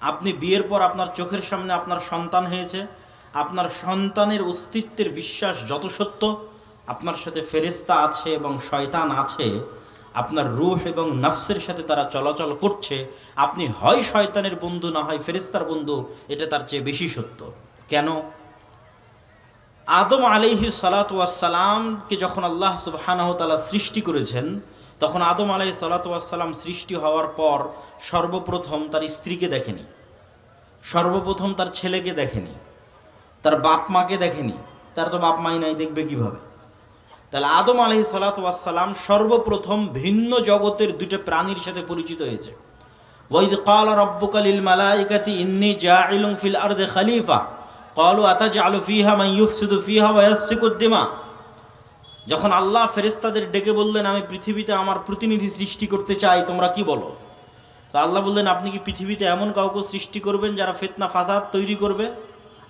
Speaker 2: আপনি বিয়ের পর আপনার চোখের সামনে আপনার সন্তান হয়েছে, আপনার সন্তানের অস্তিত্বের বিশ্বাস যত সত্য, আপনার সাথে ফেরেশতা আছে এবং শয়তান আছে, আপনার রূহ এবং নফসের সাথে তারা চলাচল করছে, আপনি হয় শয়তানের বন্ধু না হয় ফেরেশতার বন্ধু, এটা তার চেয়ে বেশি সত্য। কেন? আদম আলাইহিস সালাতু ওয়াস সালামকে যখন আল্লাহ সুবহানাহু ওয়া তাআলা সৃষ্টি করেছেন, তখন আদম আলাইহিস সালাতু ওয়াস সালাম সৃষ্টি হওয়ার পর সর্বপ্রথম তার স্ত্রীকে দেখেনি, সর্বপ্রথম তার ছেলেকে দেখেনি, তার বাপ মাকে দেখেনি। তার তো বাপ মাই নাই, দেখবে কিভাবে? তাহলে আদম আলাইহিস সালাতু ওয়াস সালাম সর্বপ্রথম ভিন্ন জগতের দুটো প্রাণীর সাথে পরিচিত হয়েছে। ওয়াইদ ক্বালা রাব্বুকা লিল মালাইকাতি ইন্নী জাইলুন ফিল আরদি খলিফা ক্বালু আতাজআলু ফিহা মান ইউফসিদু ফিহা ওয়া ইয়াসফিকুদ দিমা। যখন আল্লাহ ফেরেশতাদের ডেকে বললেন আমি পৃথিবীতে আমার প্রতিনিধি সৃষ্টি করতে চাই, তোমরা কি বলো? তো আল্লাহ বললেন আপনি কি পৃথিবীতে এমন কাউকে সৃষ্টি করবেন যারা ফিতনা ফাসাদ তৈরি করবে?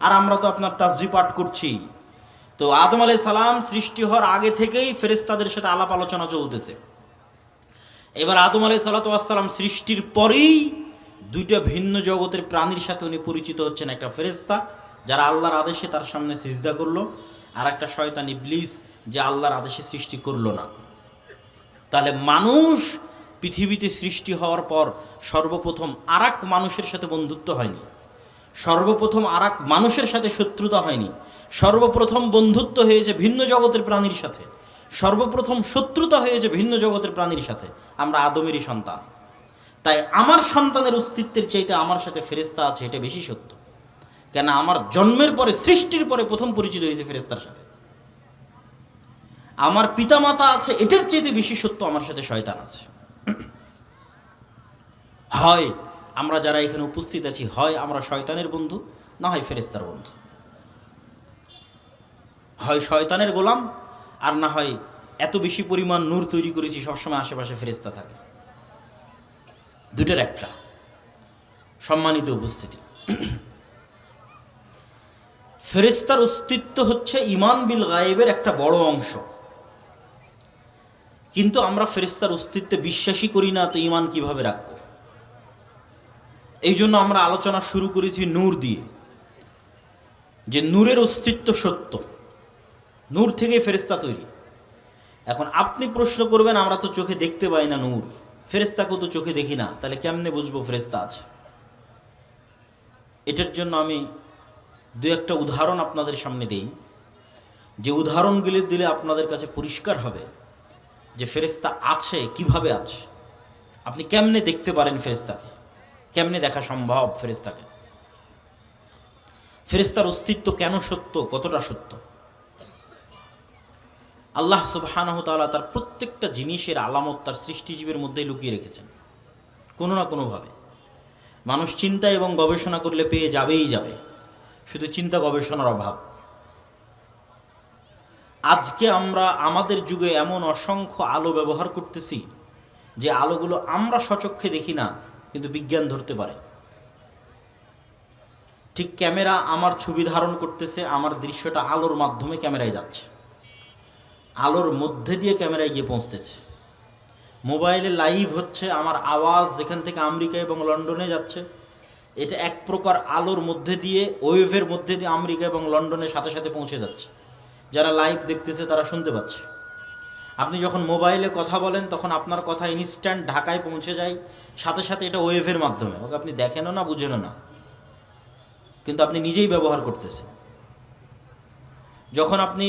Speaker 2: আর আমরা তো আপনার তাসবিহ পাঠ করছি। তো আদম আলাইহিস সালাম সৃষ্টি হওয়ার আগে থেকেই ফেরেশতাদের সাথে আলাপ আলোচনা চলতেছে। এবার আদম আলাইহিস সালাম সৃষ্টির পরেই দুইটা ভিন্ন জগতের প্রাণীর সাথে উনি পরিচিত হচ্ছেন। একটা ফেরেশতা যারা আল্লাহর আদেশে তার সামনে সিজদা করলো, আর একটা শয়তান ইবলিস যে আল্লাহর আদেশে সৃষ্টি করলো না। তাহলে মানুষ পৃথিবীতে সৃষ্টি হওয়ার পর সর্বপ্রথম আরেক মানুষের সাথে বন্ধুত্ব হয়নি, সর্বপ্রথম আরেক মানুষের সাথে শত্রুতা হয়নি, সর্বপ্রথম বন্ধুত্ব হয়েছে ভিন্ন জগতের প্রাণীর সাথে, সর্বপ্রথম শত্রুতা হয়েছে ভিন্ন জগতের প্রাণীর সাথে। আমরা আদমেরই সন্তান, তাই আমার সন্তানের অস্তিত্বের চাইতে আমার সাথে ফেরেশতা আছে এটা বেশি সত্য। কেন? আমার জন্মের পরে, সৃষ্টির পরে প্রথম পরিচিত হয়েছে ফেরেশতার সাথে। আমার পিতামাতা আছে এটার চাইতে বেশি সত্য আমার সাথে শয়তান আছে। হয় আমরা যারা এখানে উপস্থিত আছি, হয় আমরা শয়তানের বন্ধু, না হয় ফেরেশতার বন্ধু। হয় শয়তানের গোলাম, আর না হয় এত বেশি পরিমাণ নূর তৈরি করেছি সবসময় আশেপাশে ফেরেশতা থাকে। দুটোর একটা। সম্মানিত উপস্থিতি, ফেরেশতার অস্তিত্ব হচ্ছে ঈমান বিল গায়েবের একটা বড় অংশ। কিন্তু আমরা ফেরেশতার অস্তিত্বে বিশ্বাসই করি না, তো ঈমান কিভাবে রাখবো? এই জন্য আমরা আলোচনা শুরু করেছি নূর দিয়ে, যে নূরের অস্তিত্ব সত্য, নূর থেকে ফেরেশতা তৈরি। এখন আপনি প্রশ্ন করবেন, আমরা তো চোখে দেখতে পাই না নূর, ফেরেশতাকেও তো চোখে দেখি না, তাহলে কেমনে বুঝবো ফেরেশতা আছে? এটার জন্য আমি দু একটা উদাহরণ আপনাদের সামনে দেই, যে উদাহরণগুলি দিলে আপনাদের কাছে পরিষ্কার হবে যে ফেরেশতা আছে, কিভাবে আছে, আপনি কেমনে দেখতে পারেন ফেরেশতাকে, কেমনে দেখা সম্ভব ফেরেশতাকে, ফেরেশতার অস্তিত্ব কেন সত্য, কতটা সত্য। আল্লাহ সুবহানাহু ওয়া তাআলা তার প্রত্যেকটা জিনিসের আলামত তার সৃষ্টিজীবের মধ্যেই লুকিয়ে রেখেছেন কোনো না কোনোভাবে। মানুষ চিন্তা এবং গবেষণা করলে পেয়ে যাবেই যাবে, শুধু চিন্তা গবেষণার অভাব। আজকে আমরা আমাদের যুগে এমন অসংখ্য আলো ব্যবহার করতেছি যে আলোগুলো আমরা স্বচক্ষে দেখি না, কিন্তু বিজ্ঞান ধরতে পারে। ঠিক ক্যামেরা আমার ছবি ধারণ করতেছে, আমার দৃশ্যটা আলোর মাধ্যমে ক্যামেরায় যাচ্ছে, আলোর মধ্যে দিয়ে ক্যামেরায় গিয়ে পৌঁছতেছে। মোবাইলে লাইভ হচ্ছে, আমার আওয়াজ যেখান থেকে আমেরিকা এবং লন্ডনে যাচ্ছে, এটা এক প্রকার আলোর মধ্যে দিয়ে, ওয়েভের মধ্যে দিয়ে আমেরিকা এবং লন্ডনের সাথে সাথে পৌঁছে যাচ্ছে। যারা লাইভ দেখতেছে তারা শুনতে পাচ্ছে। আপনি যখন মোবাইলে কথা বলেন তখন আপনার কথা ইনস্ট্যান্ট ঢাকায় পৌঁছে যায় সাথে সাথে, এটা ওয়েভের মাধ্যমে। ওকে আপনি দেখেনও না, বুঝেনও না, কিন্তু আপনি নিজেই ব্যবহার করতেছেন। যখন আপনি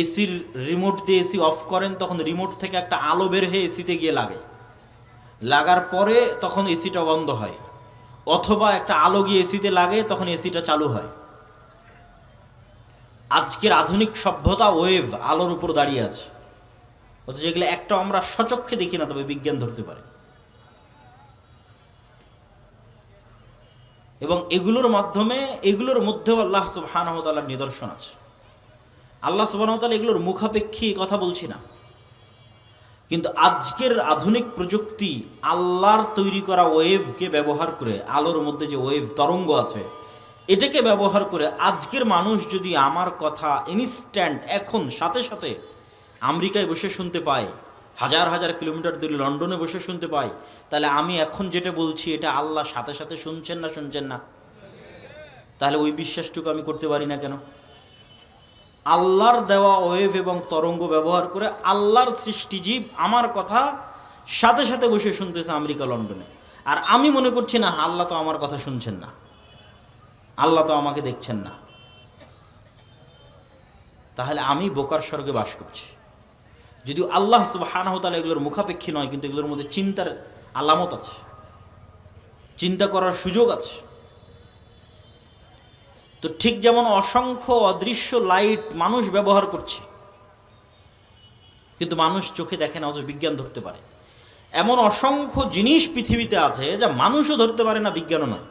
Speaker 2: এসির রিমোট দিয়ে এসি অফ করেন তখন রিমোট থেকে একটা আলো বের হয়ে এসিতে গিয়ে লাগে, লাগার পরে তখন এসিটা বন্ধ হয়, অথবা একটা আলো গিয়ে এসিতে লাগে তখন এসিটা চালু হয়। আজকের আধুনিক সভ্যতা ওয়েভ, আলোর উপর দাঁড়িয়ে আছে, অথচ এগুলো একটা আমরা স্বচক্ষে দেখি না, তবে বিজ্ঞান ধরতে পারে। এবং এগুলোর মাধ্যমে, এগুলোর মধ্যেও আল্লাহ সুবহানাহু ওয়া তাআলার নিদর্শন আছে। আল্লাহ সুবহানাহু ওয়া তাআলা এগুলোর মুখাপেক্ষী কথা বলছি না, কিন্তু আজকের আধুনিক প্রযুক্তি আল্লাহর তৈরি করা ওয়েভকে ব্যবহার করে, আলোর মধ্যে যে ওয়েভ তরঙ্গ আছে এটাকে ব্যবহার করে আজকের মানুষ যদি আমার কথা ইনস্ট্যান্ট এখন সাথে সাথে আমেরিকায় বসে শুনতে পায়, হাজার হাজার কিলোমিটার দূরে লন্ডনে বসে শুনতে পায়, তাহলে আমি এখন যেটা বলছি এটা আল্লাহ সাথে সাথে শুনছেন না শুনছেন না? তাহলে ওই বিশ্বাসটুকু আমি করতে পারি না কেন? আল্লাহর দেওয়া ওয়েভ এবং তরঙ্গ ব্যবহার করে আল্লাহর সৃষ্টিজীব আমার কথা সাথে সাথে বসে শুনতেছে আমেরিকা লন্ডনে, আর আমি মনে করছি না আল্লাহ তো আমার কথা শুনছেন না, আল্লাহ তো আমাকে দেখছেন না। তাহলে আমি বোকার স্বর্গে বাস করছি। যদিও আল্লাহ সুবহানাহু ওয়া তাআলা এগুলোর মুখাপেক্ষী নয়, কিন্তু এগুলোর মধ্যে চিন্তার আলামত আছে, চিন্তা করার সুযোগ আছে। তো ঠিক যেমন অসংখ্য অদৃশ্য লাইট মানুষ ব্যবহার করছে, কিন্তু মানুষ চোখে দেখে না, অথচ বিজ্ঞান ধরতে পারে। এমন অসংখ্য জিনিস পৃথিবীতে আছে যা মানুষও ধরতে পারে না, বিজ্ঞানও নয়।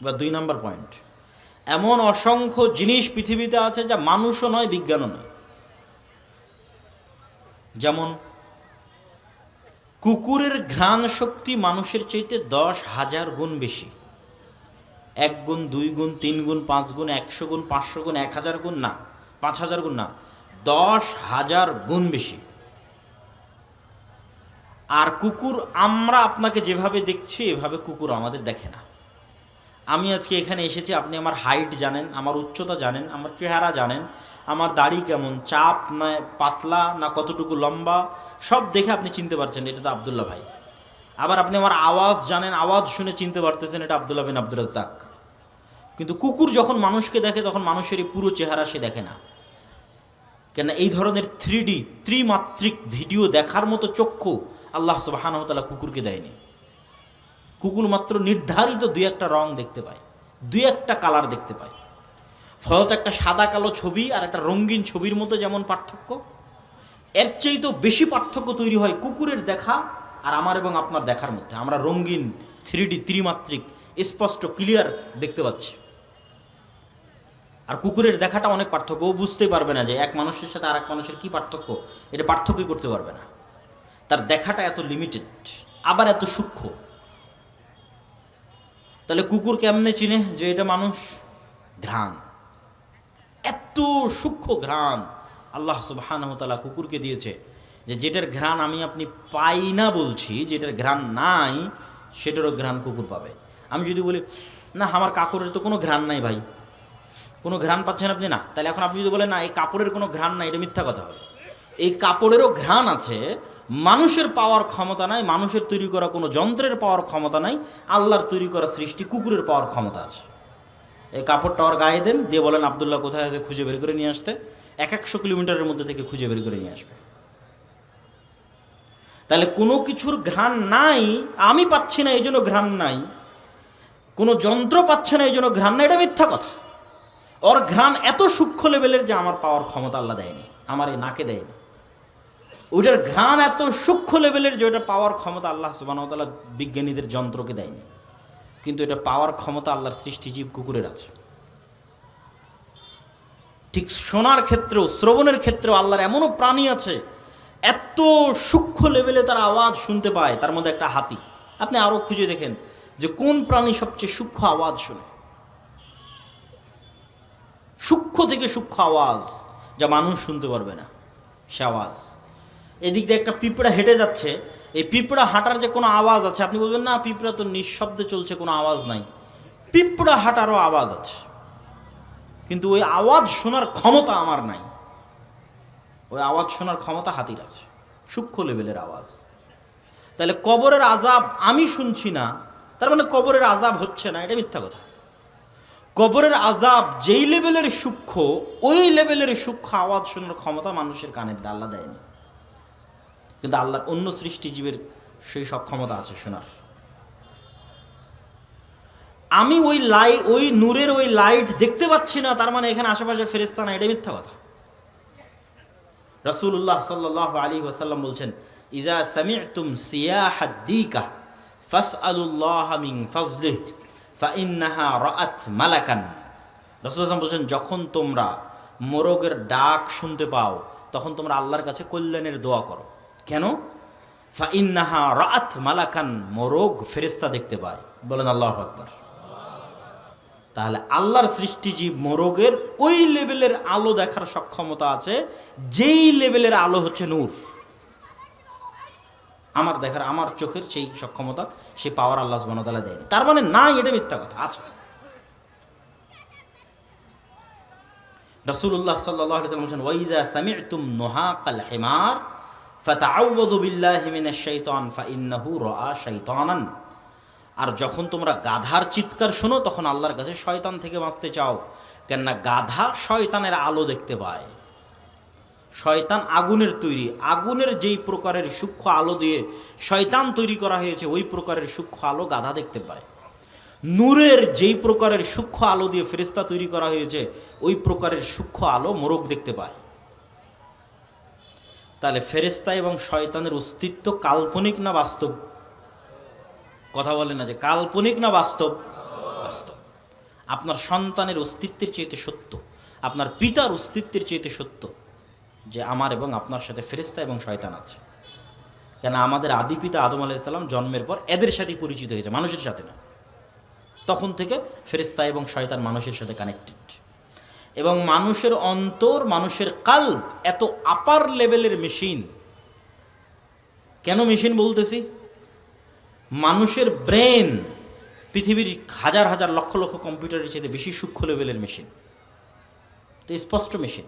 Speaker 2: বা 2 নম্বর পয়েন্ট, এমন অসংখ্য জিনিস পৃথিবীতে আছে যা মানুষও নয়, বিজ্ঞানও নয়। যেমন কুকুরের ঘ্রাণ শক্তি মানুষের চাইতে 10,000 গুণ বেশি। 1 গুণ, 2 গুণ, 3 গুণ, 5 গুণ, 100 গুণ, 500 গুণ, 1000 গুণ না, 5000 গুণ না, 10,000 গুণ বেশি। আর কুকুর, আমরা আপনাকে যেভাবে দেখছি এভাবে কুকুর আমাদের দেখে না। আমি আজকে এখানে এসেছি, আপনি আমার হাইট জানেন, আমার উচ্চতা জানেন, আমার চেহারা জানেন, আমার দাড়ি কেমন, চাপ না পাতলা না কতটুকু লম্বা, সব দেখে আপনি চিনতে পারছেন এটা তো আব্দুল্লাহ ভাই। আবার আপনি আমার আওয়াজ জানেন, আওয়াজ শুনে চিনতে পারতেছেন এটা আব্দুল্লাহ বিন আব্দুর রাজ্জাক। কিন্তু কুকুর যখন মানুষকে দেখে তখন মানুষের এই পুরো চেহারা সে দেখে না, কেন এই ধরনের 3D ত্রিমাত্রিক ভিডিও দেখার মতো চক্ষু আল্লাহ সুবহানাহু ওয়া তাআলা কুকুরকে দেয়নি। কুকুর মাত্র নির্ধারিত 2-1টা রং দেখতে পায়, 2-1টা কালার দেখতে পায়। ফলত একটা সাদা কালো ছবি আর একটা রঙিন ছবির মধ্যে যেমন পার্থক্য, এর চাইতেও বেশি পার্থক্য তৈরি হয় কুকুরের দেখা আর আমার এবং আপনার দেখার মধ্যে। আমরা রঙিন 3D ত্রিমাত্রিক স্পষ্ট ক্লিয়ার দেখতে পাচ্ছি, আর কুকুরের দেখাটা অনেক পার্থক্য। ও বুঝতে পারবে না যে এক মানুষের সাথে আর এক মানুষের কী পার্থক্য, এটা পার্থক্যই করতে পারবে না। তার দেখাটা এত লিমিটেড, আবার এত সূক্ষ্ম। তাহলে কুকুর কেমনে চিনে যে এটা মানুষ? ঘ্রাণ, এত সূক্ষ্ম ঘ্রাণ আল্লাহ সুবহানাহু ওয়া তাআলা কুকুরকে দিয়েছে যে যেটার ঘ্রাণ আমি আপনি পাই না, বলছি যেটার ঘ্রাণ নাই সেটারও ঘ্রাণ কুকুর পাবে। আমি যদি বলি না আমার কাকুরের তো কোনো ঘ্রাণ নাই ভাই, কোনো ঘ্রাণ পাচ্ছেন আপনি? না। তাহলে এখন আপনি যদি বলেন না এই কাপড়ের কোনো ঘ্রাণ নাই, এটা মিথ্যা কথা হবে। এই কাপড়েরও ঘ্রাণ আছে, মানুষের পাওয়ার ক্ষমতা নাই, মানুষের তৈরি করা কোনো যন্ত্রের পাওয়ার ক্ষমতা নাই, আল্লাহর তৈরি করা সৃষ্টি কুকুরের পাওয়ার ক্ষমতা আছে। এই কাপড়টা ওর গায়ে দেন, দিয়ে বলেন আব্দুল্লাহ কোথায় আছে খুঁজে বের করে নিয়ে আসতে, 100 কিলোমিটারের মধ্যে থেকে খুঁজে বের করে নিয়ে আসবে। তাহলে কোনো কিছুর ঘ্রাণ নাই, আমি পাচ্ছি না এই জন্য ঘ্রাণ নাই, কোনো যন্ত্র পাচ্ছে না এই জন্য ঘ্রাণ নাই, এটা মিথ্যা কথা। ওর ঘ্রাণ এত সূক্ষ্ম লেভেলের যে আমার পাওয়ার ক্ষমতা আল্লাহ দেয়নি, আমার এই নাকে দেয়নি। ওইটার ঘ্রাণ এত সূক্ষ্ম লেভেলের যে ওটা পাওয়ার ক্ষমতা আল্লাহ সুবহানাহু ওয়া তাআলা বিজ্ঞানীদের যন্ত্রকে দেয়নি, কিন্তু এটা পাওয়ার ক্ষমতা আল্লাহর সৃষ্টিজীব কুকুরের আছে। ঠিক শোনার ক্ষেত্রেও, শ্রবণের ক্ষেত্রেও আল্লাহর এমনও প্রাণী আছে এত সূক্ষ্ম লেভেলে তারা আওয়াজ শুনতে পায়। তার মধ্যে একটা হাতি। আপনি আরও খুঁজে দেখেন যে কোন প্রাণী সবচেয়ে সূক্ষ্ম আওয়াজ শোনে, সূক্ষ্ম থেকে সূক্ষ্ম আওয়াজ যা মানুষ শুনতে পারবে না, সে আওয়াজ। এদিক দিয়ে একটা পিঁপড়া হেঁটে যাচ্ছে, এই পিঁপড়া হাঁটার যে কোনো আওয়াজ আছে, আপনি বলবেন না পিঁপড়া তো নিঃশব্দে চলছে, কোনো আওয়াজ নাই। পিঁপড়া হাঁটারও আওয়াজ আছে, কিন্তু ওই আওয়াজ শোনার ক্ষমতা আমার নাই। ওই আওয়াজ শোনার ক্ষমতা হাতির আছে, সূক্ষ্ম লেভেলের আওয়াজ। তাহলে কবরের আযাব আমি শুনছি না, তার মানে কবরের আযাব হচ্ছে না, এটা মিথ্যা কথা। কবরের আযাব যেই লেভেলের সূক্ষ্ম, ওই লেভেলের সূক্ষ্ম আওয়াজ শোনার ক্ষমতা মানুষের কানের আল্লাহ দেয়নি, কিন্তু আল্লাহর অন্য সৃষ্টিজীবের সেই সক্ষমতা আছে শোনার। আমি ওই নূরের ওই লাইট দেখতে পাচ্ছি না, তার মানে এখানে আশেপাশে ফেরেশতা না, এটা মিথ্যা কথা। রাসূলুল্লাহ সাল্লাল্লাহু আলাইহি ওয়াসাল্লাম বলছেন, ইজা সামি'তুম সিয়াহাদ দীকা ফাসআলুল্লাহা মিন ফাজলিহি ফাইন্নাহা রাআত মালাকান। রাসূলুল্লাহ বলছেন, যখন তোমরা মোরগের ডাক শুনতে পাও তখন তোমরা আল্লাহর কাছে কল্যাণের দোয়া করো। কেন? ফাইন্নাহা রাআত মালাকান, মোরগ ফেরেশতা দেখতে পায়। বলেন আল্লাহু আকবার। তাহলে আল্লাহর সৃষ্টিজীব মোরগের ওই লেভেলের আলো দেখার সক্ষমতা আছে, যেই লেভেলের আলো হচ্ছে নূর। আমার দেখার, আমার চোখের সেই সক্ষমতা, সেই পাওয়ার আল্লাহ সুবহানাহু ওয়া তাআলা দেয়নি। তার মানে নাই, এটা মিথ্যা কথা। আছে। রাসূলুল্লাহ সাল্লাল্লাহু আলাইহি ওয়াসাল্লাম বলেন, ওয়াইজা সামি'তুম নুহাকাল হিমার ফাতাআউযু বিল্লাহি মিনাশ শাইতান ফাইন্নাহু রাআ শাইতানান। আর যখন তোমরা গাধার চিৎকার শোনো তখন আল্লাহর কাছে শয়তান থেকে বাঁচতে চাও, কেননা গাধা শয়তানের আলো দেখতে পায়। শয়তান আগুনের তৈরি, আগুনের যেই প্রকারের সূক্ষ্ম আলো দিয়ে শয়তান তৈরি করা হয়েছে ওই প্রকারের সূক্ষ্ম আলো গাধা দেখতে পায়। নূরের যেই প্রকারের সূক্ষ্ম আলো দিয়ে ফেরেশতা তৈরি করা হয়েছে ওই প্রকারের সূক্ষ্ম আলো মোরগ দেখতে পায়। তাহলে ফেরেশতা এবং শয়তানের অস্তিত্ব কাল্পনিক না বাস্তব? কথা বলে না যে কাল্পনিক না বাস্তব? বাস্তব। আপনার সন্তানের অস্তিত্বের চাইতে সত্য, আপনার পিতার অস্তিত্বের চাইতে সত্য যে আমার এবং আপনার সাথে ফেরেশতা এবং শয়তান আছে। কেন? আমাদের আদি পিতা আদম আলাইহিস সালাম জন্মের পর এদের সাথেই পরিচিত হয়েছে, মানুষের সাথে না। তখন থেকে ফেরেশতা এবং শয়তান মানুষের সাথে কানেক্টেড। এবং মানুষের অন্তর, মানুষের কাল্ব এত আপার লেভেলের মেশিন। কেন মেশিন বলতেছি? মানুষের ব্রেন পৃথিবীর হাজার হাজার লক্ষ লক্ষ কম্পিউটারের চেয়ে বেশি সূক্ষ্ম লেভেলের মেশিন, তো স্পষ্ট মেশিন।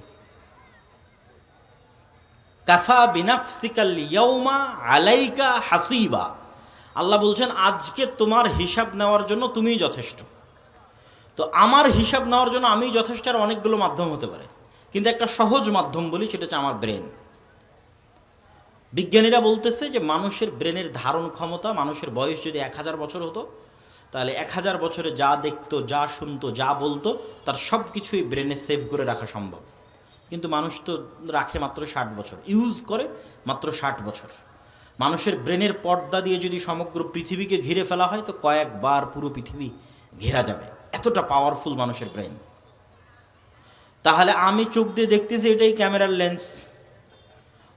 Speaker 2: কাফা বিনাফসিকাল ইয়াউমা আলাইকা হাসিবা। আল্লাহ বলছেন আজকে তোমার হিসাব নেওয়ার জন্য তুমিই যথেষ্ট। তো আমার হিসাব নেওয়ার জন্য আমি যথেষ্ট। আর অনেকগুলো মাধ্যম হতে পারে, কিন্তু একটা সহজ মাধ্যম বলি, সেটা হচ্ছে আমার ব্রেন। বিজ্ঞানীরা বলতেছে যে মানুষের ব্রেনের ধারণ ক্ষমতা, মানুষের বয়স যদি 1000 বছর হতো তাহলে 1000 বছরে যা দেখতো, যা শুনতো, যা বলতো তার সব কিছুই ব্রেনে সেভ করে রাখা সম্ভব। কিন্তু মানুষ তো রাখে মাত্র 60 বছর, ইউজ করে মাত্র 60 বছর। মানুষের ব্রেনের পর্দা দিয়ে যদি সমগ্র পৃথিবীকে ঘিরে ফেলা হয় তো কয়েকবার পুরো পৃথিবী ঘেরা যাবে, এতটা পাওয়ারফুল মানুষের ব্রেন। তাহলে আমি চোখ দিয়ে দেখতেছি এটাই ক্যামেরার লেন্স,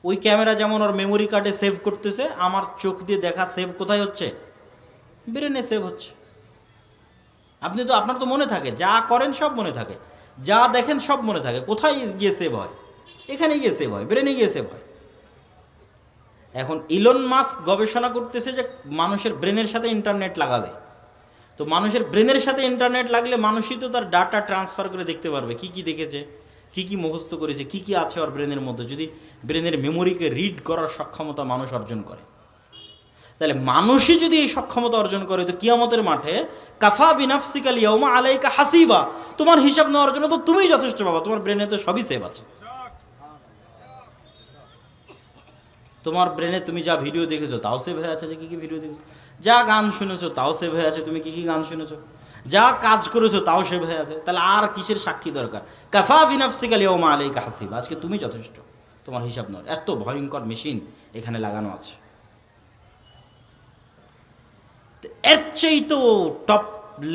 Speaker 2: ওই ক্যামেরা যেমন ওর মেমোরি কার্ডে সেভ করতেছে, আমার চোখ দিয়ে দেখা সেভ কোথায় হচ্ছে? ব্রেনে সেভ হচ্ছে। আপনার তো মনে থাকে, যা করেন সব মনে থাকে, যা দেখেন সব মনে থাকে। কোথায় গিয়ে সেভ হয়? এখানে গিয়ে সেভ হয়, ব্রেনে গিয়ে সেভ হয়। এখন ইলন মাস্ক গবেষণা করতেছে যে মানুষের ব্রেনের সাথে ইন্টারনেট লাগাবে, তো মানুষের ব্রেনের সাথে ইন্টারনেট লাগলে মানুষই তো তার ডাটা ট্রান্সফার করে দেখতে পারবে কি কি দেখেছে, কি কি মুখস্থ করেছে, কি কি আছে ওর ব্রেনের মধ্যে, যদি ব্রেনের মেমোরিকে রিড করার সক্ষমতা মানুষ অর্জন করে। তাহলে মানুষই যদি এই সক্ষমতা অর্জন করে, তো কিয়ামতের মাঠে কাফা বিনাফসিকাল ইয়াউমা আলাইকা হাসিবা, তোমার হিসাব নেওয়ার জন্য তো তুমিই যথেষ্ট বাবা, তোমার ব্রেনে তো সবই সেভ আছে। তোমার ব্রেনে তুমি যা ভিডিও দেখেছো তাও সেভ হয়ে আছে, যে কী কী ভিডিও দেখেছো, যা গান শুনেছো তাও সেভ হয়ে আছে, তুমি কী কী গান শুনেছো, যা কাজ করেছো তাও সেভ হয়ে আছে। তাহলে আর কিসের সাক্ষী দরকার? কাফা বিনাফসিকাল ইয়াউমা আলাইকা হাসিবা, আজকে তুমি যথেষ্ট তোমার হিসাব নেওয়ার। এত ভয়ঙ্কর মেশিন এখানে লাগানো আছে। এর চেয়েও টপ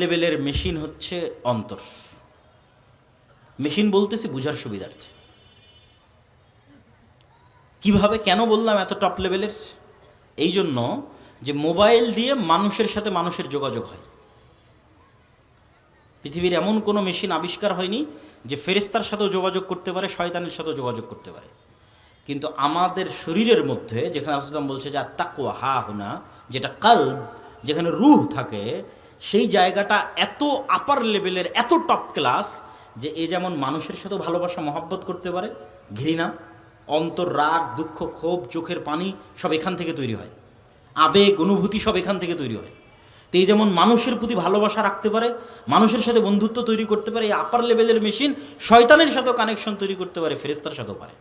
Speaker 2: লেভেলের মেশিন হচ্ছে অন্তর। মেশিন বলতেছি বুঝার সুবিধার্থে। কিভাবে, কেন বললাম এত টপ লেভেলের? এই জন্য যে মোবাইল দিয়ে মানুষের সাথে মানুষের যোগাযোগ হয়। পৃথিবীর এমন কোনো মেশিন আবিষ্কার হয়নি যে ফেরেশতার সাথেও যোগাযোগ করতে পারে, শয়তানের সাথেও যোগাযোগ করতে পারে। কিন্তু আমাদের শরীরের মধ্যে, যেখানে রাসূলুল্লাহ বলছে যে তাকওয়া হা হুনা, যেটা কলব, যেখানে রূহ থাকে, সেই জায়গাটা এত আপার লেভেলের, এত টপ ক্লাস যে এ যেমন মানুষের সাথেও ভালোবাসা মহব্বত করতে পারে, ঘৃণা, অন্তর, রাগ, দুঃখ, ক্ষোভ, চোখের পানি সব এখান থেকে তৈরি হয়, আবেগ, অনুভূতি সব এখান থেকে তৈরি হয়। তো এই যেমন মানুষের প্রতি ভালোবাসা রাখতে পারে, মানুষের সাথে বন্ধুত্ব তৈরি করতে পারে, এই আপার লেভেলের মেশিন শয়তানের সাথেও কানেকশন তৈরি করতে পারে, ফেরেশতার সাথেও পারে।